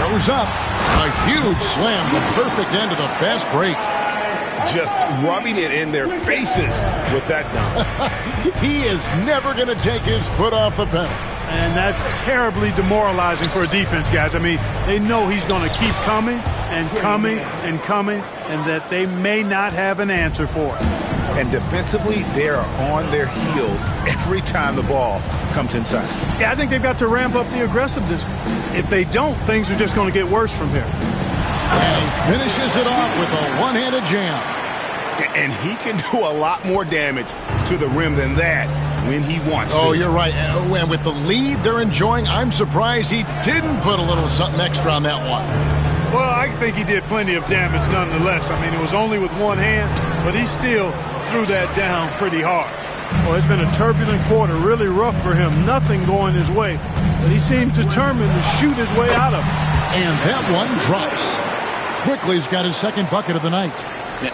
S3: Goes up. A huge slam. The perfect end of the fast break.
S7: Just rubbing it in their faces with that dunk.
S3: He is never going to take his foot off the pedal.
S5: And that's terribly demoralizing for a defense, guys. I mean, they know he's going to keep coming and coming and coming, and that they may not have an answer for it.
S7: And defensively, they are on their heels every time the ball comes inside.
S5: Yeah, I think they've got to ramp up the aggressiveness. If they don't, things are just going to get worse from here.
S3: And he finishes it off with a one-handed jam.
S7: And he can do a lot more damage to the rim than that when he wants to.
S3: Oh, you're right. And with the lead they're enjoying, I'm surprised he didn't put a little something extra on that one.
S5: Well, I think he did plenty of damage nonetheless. I mean, it was only with one hand, but he still threw that down pretty hard. Well, it's been a turbulent quarter, really rough for him. Nothing going his way, but he seems determined to shoot his way out of it.
S3: And that one drops. Quickly's got his second bucket of the night.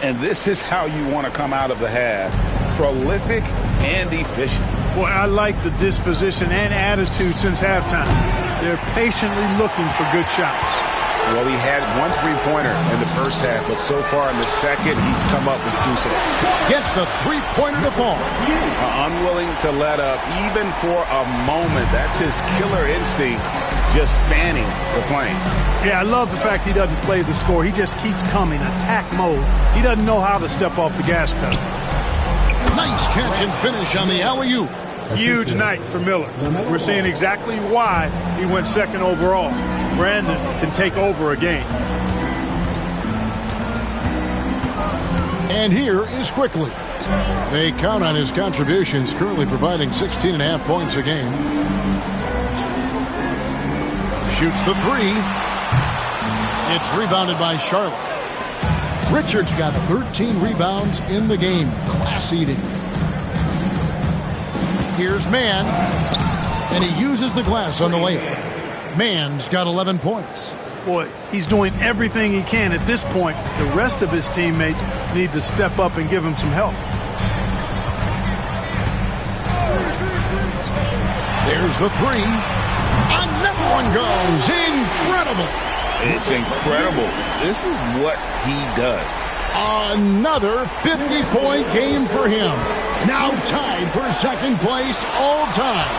S7: And this is how you want to come out of the half. prolific and efficient.
S5: Boy, I like the disposition and attitude since halftime. They're patiently looking for good shots.
S7: Well, he had 1 3-pointer in the first half, but so far in the second, he's come up with goose eggs.
S3: Gets the three-pointer to fall.
S7: Unwilling to let up, even for a moment. That's his killer instinct, just fanning the flame.
S5: Yeah, I love the fact he doesn't play the score. He just keeps coming, attack mode. He doesn't know how to step off the gas pedal.
S3: Nice catch and finish on the alley-oop.
S5: Huge night for Miller. We're seeing exactly why he went second overall. Brandon can take over a game.
S3: And here is Quickly. They count on his contributions, currently providing 16.5 points a game. Shoots the three. It's rebounded by Charlotte. Richards got 13 rebounds in the game. Class eating. Here's Mann, and he uses the glass on the layup. Mann's got 11 points.
S5: Boy, he's doing everything he can at this point. The rest of his teammates need to step up and give him some help.
S3: There's the three. Another one goes. Incredible.
S7: It's incredible. This is what he does.
S3: Another 50-point game for him. Now tied for second place all time.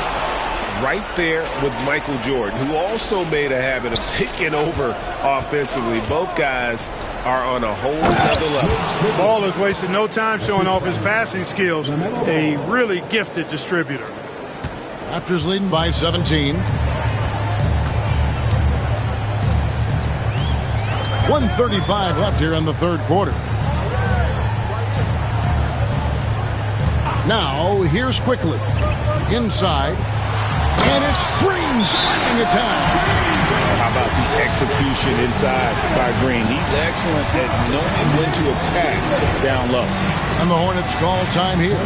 S7: Right there with Michael Jordan, who also made a habit of taking over offensively. Both guys are on a whole other level.
S5: Ball has wasted no time showing off his passing skills. A really gifted distributor.
S3: Raptors leading by 17. 1:35 left here in the third quarter. Now, here's Quickly. Inside. And it's Green slamming it down.
S7: How about the execution inside by Green? He's excellent at knowing when to attack down low.
S3: And the Hornets call time here.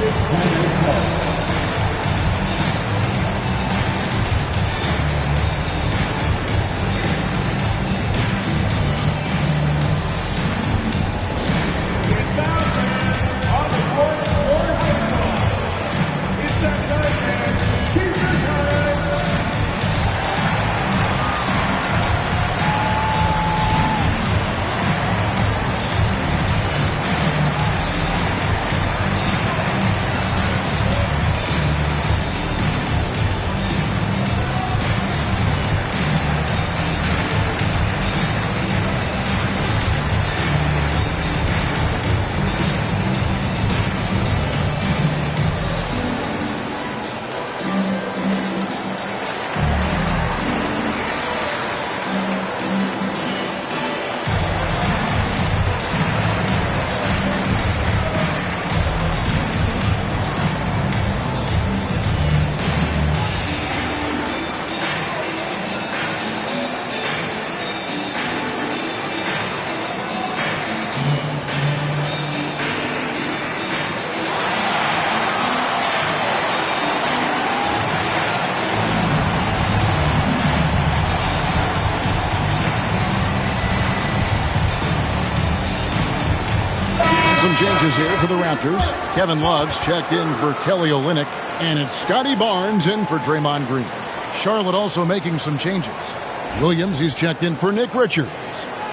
S3: Changes here for the Raptors. Kevin Love's checked in for Kelly Olynyk, and it's Scotty Barnes in for Draymond Green. Charlotte also making some changes. Williams, he's checked in for Nick Richards.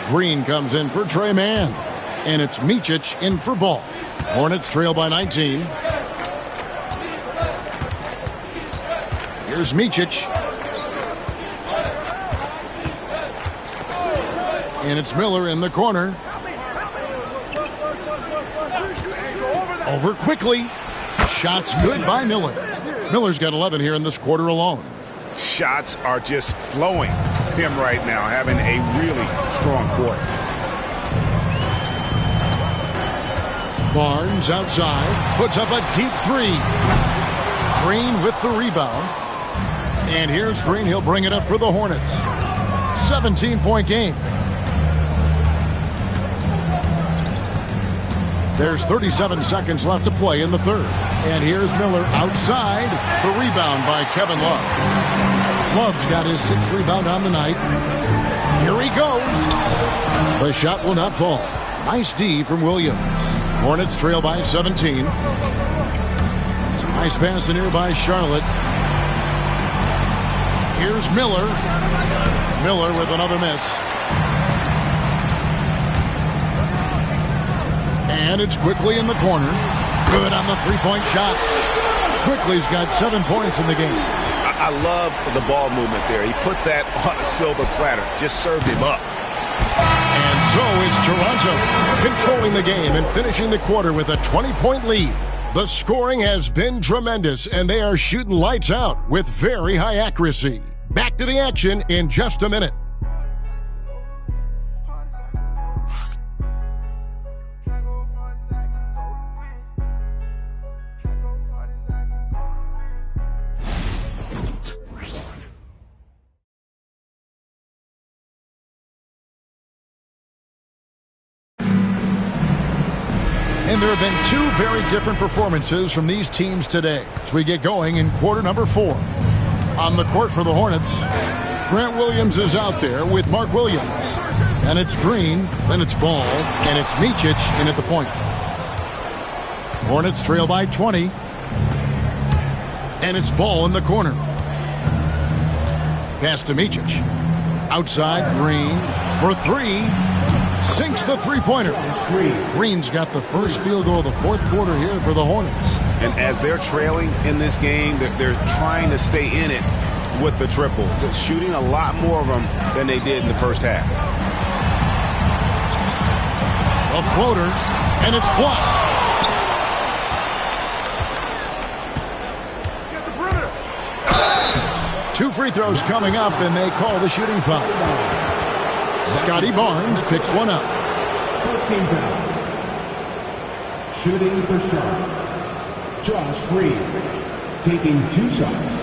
S3: Green comes in for Trey Mann, and it's Micic in for Ball. Hornets trail by 19. Here's Micic. And it's Miller in the corner. Over Quickly. Shots good by Miller. Miller's got 11 here in this quarter alone.
S7: Shots are just flowing for him right now, having a really strong quarter.
S3: Barnes outside, puts up a deep three. Green with the rebound. And here's Green. He'll bring it up for the Hornets. 17-point game. There's 37 seconds left to play in the third. And here's Miller outside. The rebound by Kevin Love. Love's got his 6th rebound on the night. Here he goes. The shot will not fall. Nice D from Williams. Hornets trail by 17. Nice pass in here by Charlotte. Here's Miller. Miller with another miss. And it's Quickly in the corner. Good on the three-point shot. Quickly's got 7 points in the game.
S7: I love the ball movement there. He put that on a silver platter. Just served him up.
S3: And so it's Toronto controlling the game and finishing the quarter with a 20-point lead. The scoring has been tremendous, and they are shooting lights out with very high accuracy. Back to the action in just a minute. And there have been two very different performances from these teams today as we get going in quarter number 4. On the court for the Hornets, Grant Williams is out there with Mark Williams. And it's Green, then it's Ball, and it's Micic in at the point. Hornets trail by 20. And it's Ball in the corner. Pass to Micic. Outside, Green for 3. Sinks the three-pointer. Green's got the first field goal of the fourth quarter here for the Hornets.
S7: And as they're trailing in this game, they're trying to stay in it with the triple. They're shooting a lot more of them than they did in the first half.
S3: A floater, and it's blocked. Two free throws coming up, and they call the shooting foul. Scotty Barnes picks one up.
S2: First team foul. Shooting for Charlotte. Josh Green taking 2 shots.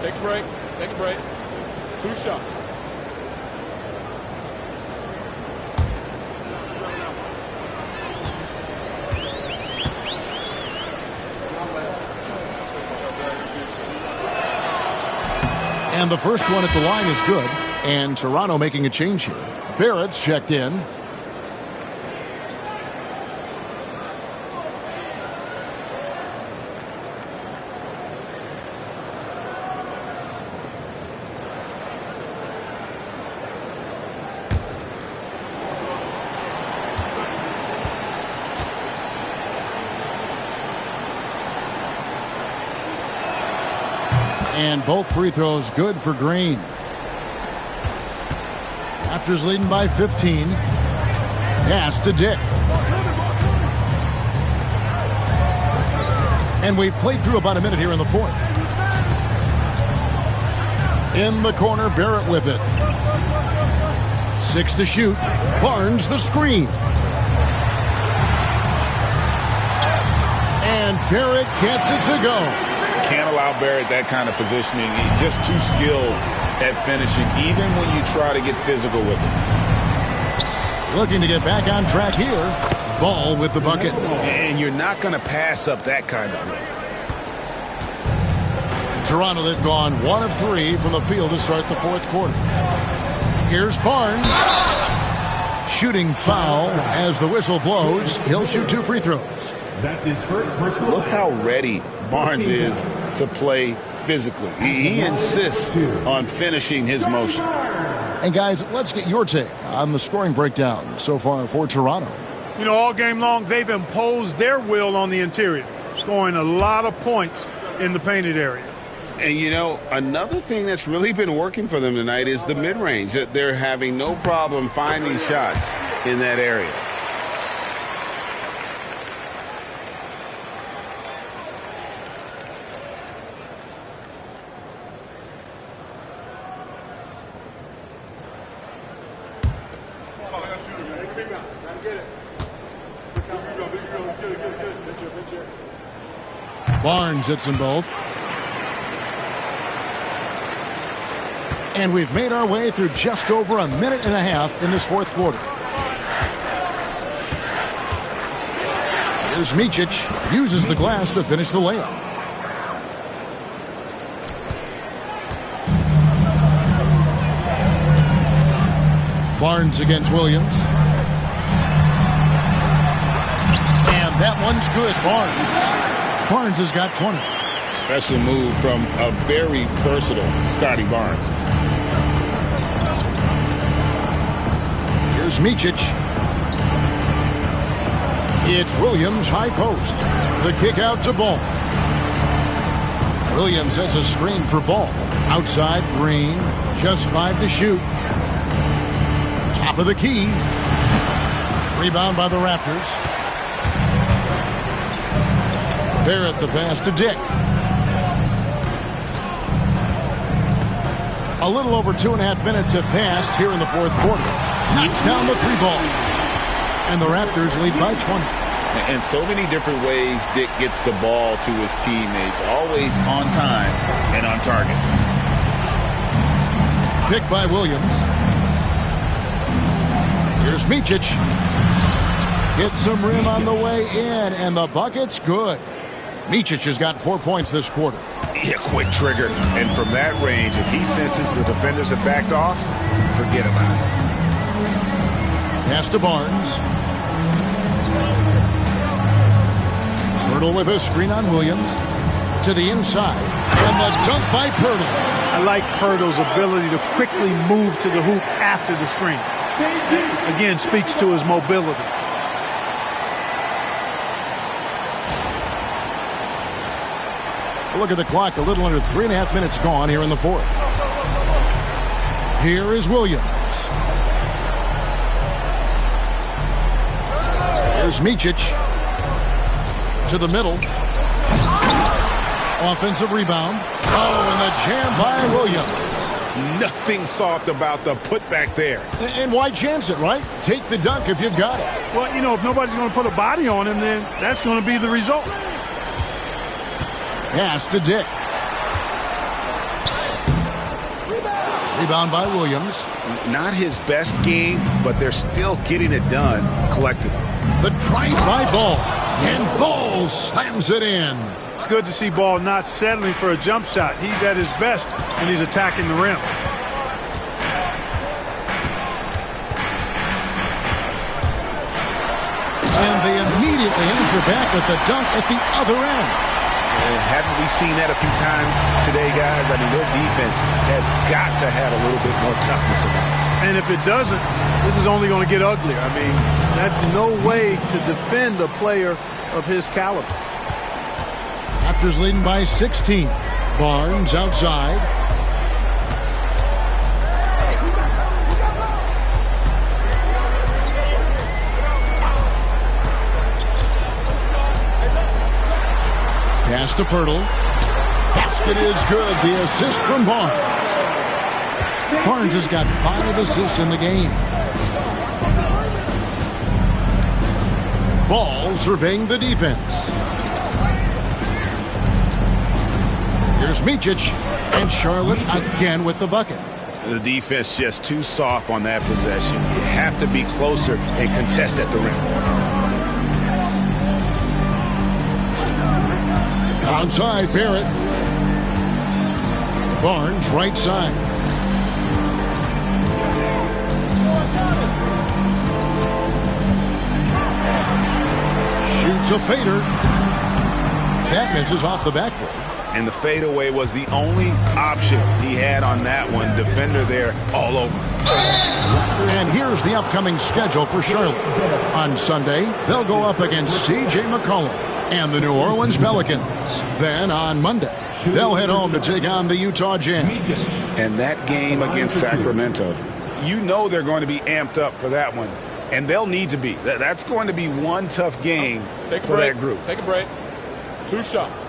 S11: Take a break. Take a break. 2 shots.
S3: And the first one at the line is good. And Toronto making a change here. Barrett's checked in. And both free throws good for Green. Raptors leading by 15. Pass to Dick. And we've played through about a minute here in the fourth. In the corner, Barrett with it. 6 to shoot. Barnes the screen. And Barrett gets it to go.
S7: Can't allow Barrett that kind of positioning. He's just too skilled at finishing, even when you try to get physical with him.
S3: Looking to get back on track here. Ball with the bucket.
S7: And you're not going to pass up that kind of play.
S3: Toronto, they've gone 1 of 3 from the field to start the fourth quarter. Here's Barnes. Shooting foul as the whistle blows. He'll shoot 2 free throws.
S2: That's his first personal.
S7: Look how ready Barnes is to play physically. He insists on finishing his motion.
S3: And guys, let's get your take on the scoring breakdown so far for Toronto.
S5: You know, all game long, they've imposed their will on the interior, scoring a lot of points in the painted area.
S7: And, you know, another thing that's really been working for them tonight is the mid-range. They're having no problem finding shots in that area.
S3: Barnes hits them both. And we've made our way through just over a minute and a half in this fourth quarter. Here's Micic. Uses the glass to finish the layup. Barnes against Williams. And that one's good. Barnes. Barnes has got 20.
S7: Special move from a very versatile Scotty Barnes.
S3: Here's Micic. It's Williams, high post. The kick out to Ball. Williams sets a screen for Ball. Outside, Green. Just 5 to shoot. Top of the key. Rebound by the Raptors. Barrett the pass to Dick. A little over 2.5 minutes have passed here in the fourth quarter. Knocks down the 3-ball. And the Raptors lead by 20.
S7: In so many different ways, Dick gets the ball to his teammates. Always on time and on target.
S3: Pick by Williams. Here's Micic. Gets some rim on the way in, and the bucket's good. Micic has got 4 points this quarter.
S7: Yeah, quick trigger. And from that range, if he senses the defenders have backed off, forget about it.
S3: Pass to Barnes. Pirtle with a screen on Williams. To the inside. And the dunk by Pirtle.
S5: I like Pirtle's ability to quickly move to the hoop after the screen. Again, speaks to his mobility.
S3: Look at the clock. A little under 3.5 minutes gone here in the fourth. Here is Williams. Here's Micic. To the middle. Offensive rebound. Oh, and the jam by Williams.
S7: Nothing soft about the putback there.
S3: And why chance it, right? Take the dunk if you've got it.
S5: Well, you know, if nobody's going to put a body on him, then that's going to be the result.
S3: Pass to Dick. Rebound by Williams.
S7: Not his best game, but they're still getting it done collectively.
S3: The drive by Ball. And Ball slams it in.
S5: It's good to see Ball not settling for a jump shot. He's at his best when he's attacking the rim.
S3: And they immediately answer back with the dunk at the other end.
S7: Haven't we seen that a few times today, guys? I mean, their defense has got to have a little bit more toughness about it.
S5: And if it doesn't, this is only going to get uglier. I mean, that's no way to defend a player of his caliber.
S3: Raptors leading by 16. Barnes outside. Pass to Pirtle. Basket is good. The assist from Barnes. Barnes has got 5 assists in the game. Ball surveying the defense. Here's Micic. And Charlotte again with the bucket.
S7: The defense just too soft on that possession. You have to be closer and contest at the rim.
S3: Outside, Barrett. Barnes, right side. Shoots a fader. That misses off the backboard.
S7: And the fadeaway was the only option he had on that one. Defender there all over.
S3: And here's the upcoming schedule for Charlotte. On Sunday, they'll go up against C.J. McCollum and the New Orleans Pelicans. Then on Monday, they'll head home to take on the Utah Jazz.
S7: And that game against Sacramento, you know they're going to be amped up for that one. And they'll need to be. That's going to be one tough game for that group.
S11: Take a break. 2 shots.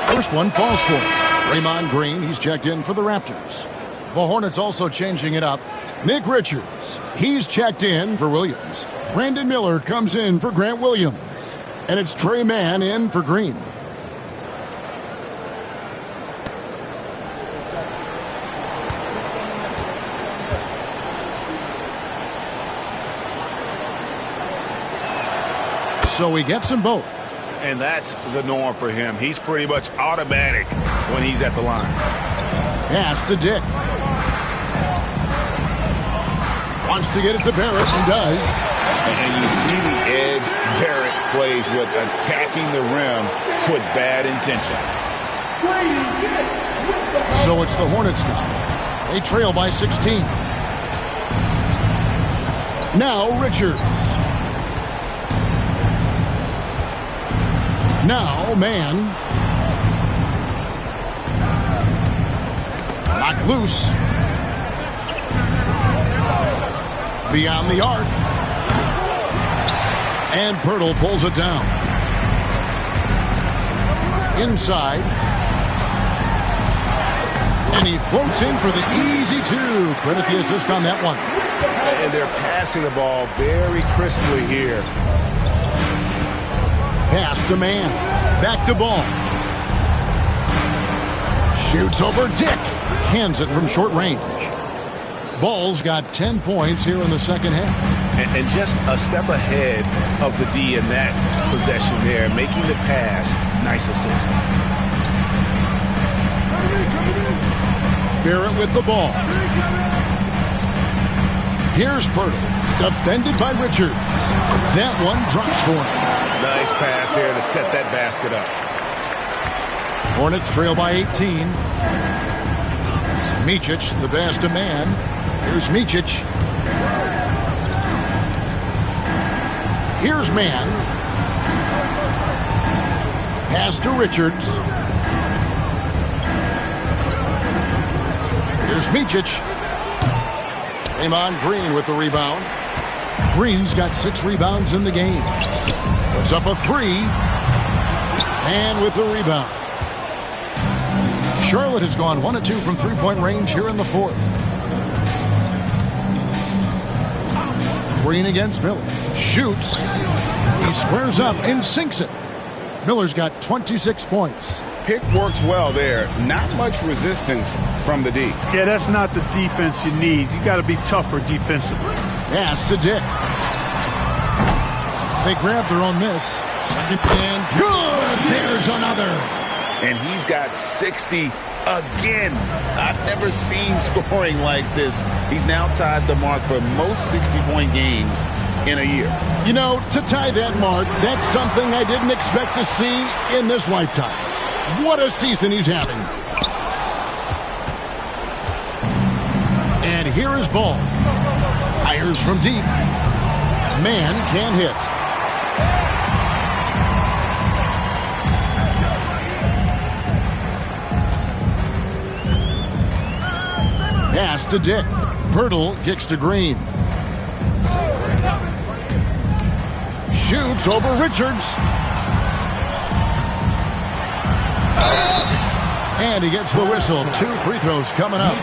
S3: First one falls for Draymond Green. He's checked in for the Raptors. The Hornets also changing it up. Nick Richards, he's checked in for Williams. Brandon Miller comes in for Grant Williams. And it's Trey Mann in for Green. So he gets them both.
S7: And that's the norm for him. He's pretty much automatic when he's at the line.
S3: Pass to Dick. Wants to get it to Barrett and does.
S7: And you see the edge Barrett plays with, attacking the rim with bad intentions.
S3: So it's the Hornets now. They trail by 16. Now Richards. Now man. Knocked loose. Beyond the arc. And Pirtle pulls it down. Inside. And he floats in for the easy two. Credit the assist on that one.
S7: And they're passing the ball very crisply here.
S3: Pass to man. Back to ball. Shoots over Dick. Cans it from short range. Ball's got 10 points here in the second half.
S7: And just a step ahead of the D in that possession there, making the pass. Nice assist.
S3: Barrett with the ball. Here's Pirtle, defended by Richards. That one drops for him.
S7: Nice pass here to set that basket up.
S3: Hornets trail by 18. Micic, the pass to man. Here's Micic. Here's man. Pass to Richards. Here's Micic. Draymond Green with the rebound. Green's got 6 rebounds in the game. Puts up a 3. And with the rebound. Charlotte has gone 1 of 2 from three-point range here in the fourth. Green against Miller. Shoots. He squares up and sinks it. Miller's got 26 points.
S7: Pick works well there. Not much resistance from the D.
S5: Yeah, that's not the defense you need. You got to be tougher defensively.
S3: Pass to Dick. They grab their own miss. Second and good. There's another.
S7: And he's got 60 again. I've never seen scoring like this. He's now tied the mark for most 60-point games in a year.
S3: You know, to tie that mark, that's something I didn't expect to see in this lifetime. What a season he's having. And here is Ball. Fires from deep. Man can't hit. Pass to Dick. Pirtle kicks to Green. Shoots over Richards. And he gets the whistle. 2 free throws coming up.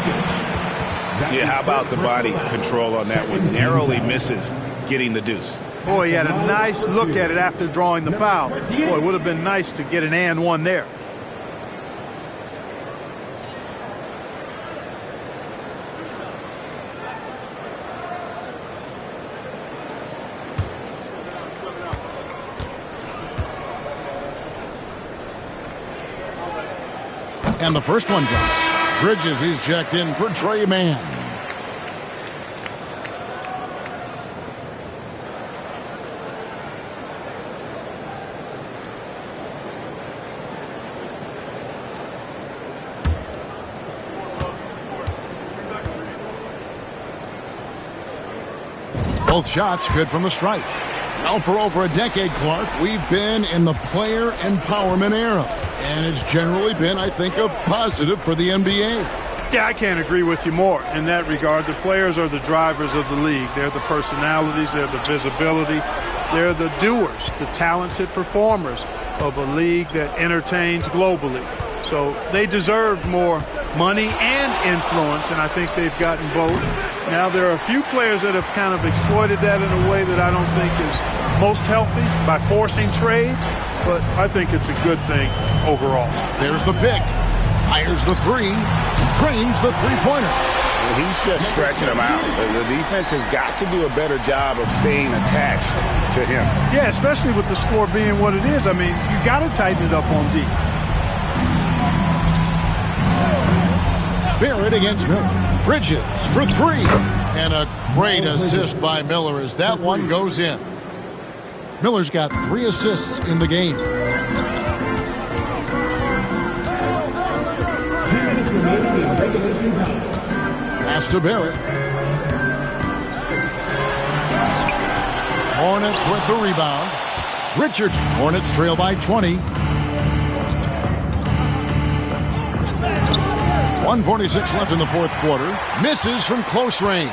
S7: Yeah, how about the body control on that one? Narrowly misses getting the deuce.
S5: Boy, he had a nice look at it after drawing the foul. Boy, it would have been nice to get an and one there.
S3: And the first one drops. Bridges, he's checked in for Trey Mann. Both shots good from the stripe. Now for over a decade, Clark, we've been in the player empowerment era. And it's generally been, I think, a positive for the NBA.
S5: Yeah, I can't agree with you more in that regard. The players are the drivers of the league. They're the personalities. They're the visibility. They're the doers, the talented performers of a league that entertains globally. So they deserved more money and influence, and I think they've gotten both. Now, there are a few players that have kind of exploited that in a way that I don't think is most healthy by forcing trades, but I think it's a good thing overall.
S3: There's the pick. Fires the 3. Drains the three-pointer.
S7: He's just stretching him out. The defense has got to do a better job of staying attached to him.
S5: Yeah, especially with the score being what it is. I mean, you got to tighten it up on D.
S3: Barrett against Miller. Bridges for three. And a great assist by Miller as that one goes in. Miller's got 3 assists in the game. Pass to Barrett. Hornets with the rebound. Richards. Hornets trail by 20. 1:46 left in the fourth quarter. Misses from close range.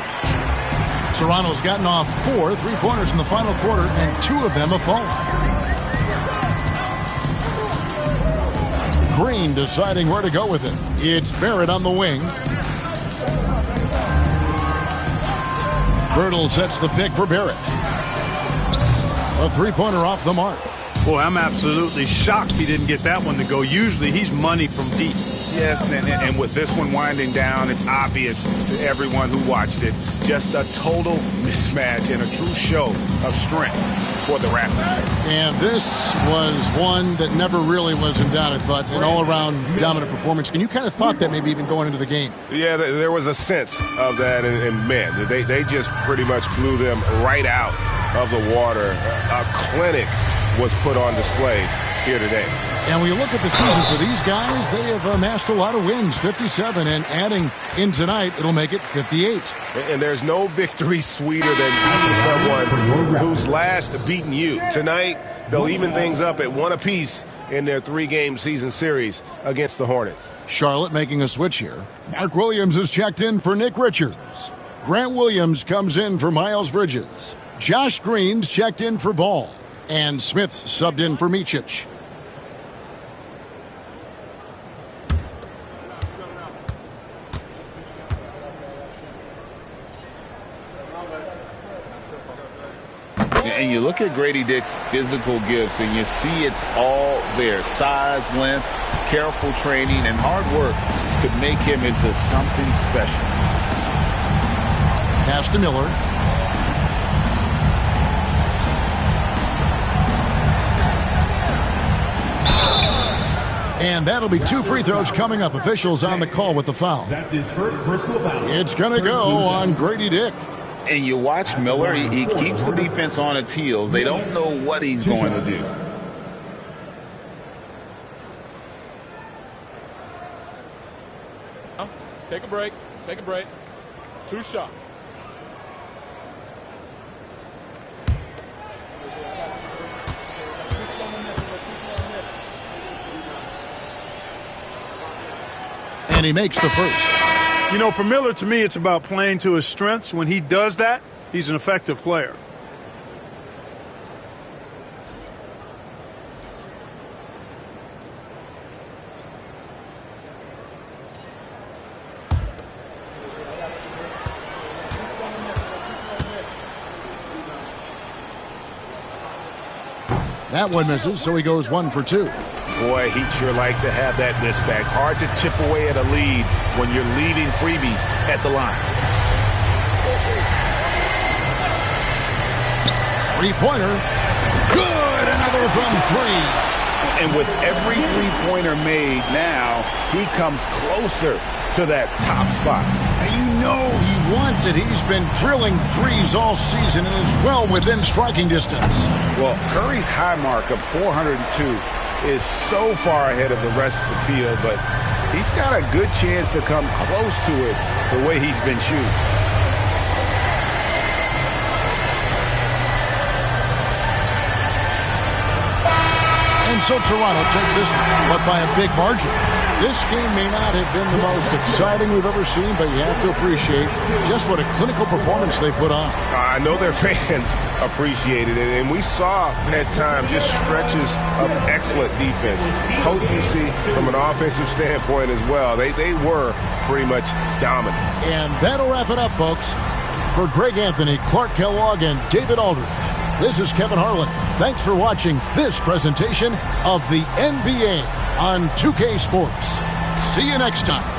S3: Toronto's gotten off 4 3-pointers in the final quarter, and 2 of them have fallen. Green deciding where to go with it. It's Barrett on the wing. Birtle sets the pick for Barrett. A 3-pointer off the mark.
S5: Boy, I'm absolutely shocked he didn't get that one to go. Usually he's money from deep.
S7: Yes, and with this one winding down, it's obvious to everyone who watched it. Just a total mismatch and a true show of strength for the Raptors.
S3: And this was one that never really was in doubt, I thought, an all-around dominant performance. And you kind of thought that maybe even going into the game.
S4: Yeah, there was a sense of that, and man, they just pretty much blew them right out of the water. A clinic was put on display here today.
S3: And when you look at the season for these guys, they have amassed a lot of wins, 57, and adding in tonight, it'll make it 58.
S4: And there's no victory sweeter than beating someone who's last beaten you. Tonight, they'll even things up at 1 apiece in their 3-game season series against the Hornets.
S3: Charlotte making a switch here. Mark Williams is checked in for Nick Richards. Grant Williams comes in for Miles Bridges. Josh Green's checked in for Ball. And Smith's subbed in for Micic.
S7: And you look at Grady Dick's physical gifts, and you see it's all there. Size, length, careful training, and hard work could make him into something special.
S3: Pass to Miller. And that'll be 2 free throws coming up. Officials on the call with the foul.
S2: That's his first personal foul.
S3: It's going to go on Grady Dick.
S7: And you watch Miller, he keeps the defense on its heels. They don't know what he's going to do.
S11: Take a break. Take a break. 2 shots.
S3: And he makes the first.
S5: You know, for Miller, to me, it's about playing to his strengths. When he does that, he's an effective player.
S3: That one misses, so he goes 1 for 2.
S7: Boy, he'd sure like to have that miss back. Hard to chip away at a lead when you're leaving freebies at the line.
S3: 3-pointer. Good! Another from 3.
S7: And with every 3-pointer made now, he comes closer to that top spot.
S3: You know he wants it. He's been drilling threes all season and is well within striking distance.
S7: Well, Curry's high mark of 402 is so far ahead of the rest of the field, but he's got a good chance to come close to it the way he's been shooting.
S3: And so Toronto takes this, but by a big margin. This game may not have been the most exciting we've ever seen, but you have to appreciate just what a clinical performance they put on.
S4: I know their fans appreciated it, and we saw at times just stretches of excellent defense, potency from an offensive standpoint as well. They were pretty much dominant.
S3: And that'll wrap it up, folks. For Greg Anthony, Clark Kellogg, and David Aldridge, this is Kevin Harlan. Thanks for watching this presentation of the NBA on 2K Sports. See you next time.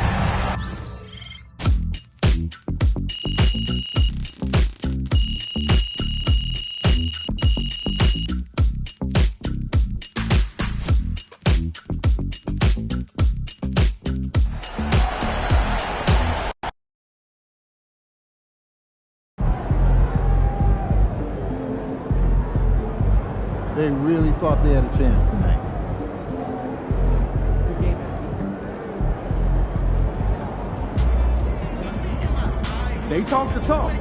S1: They really thought they had a chance tonight. They talk the talk,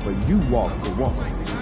S1: but you walk the walk.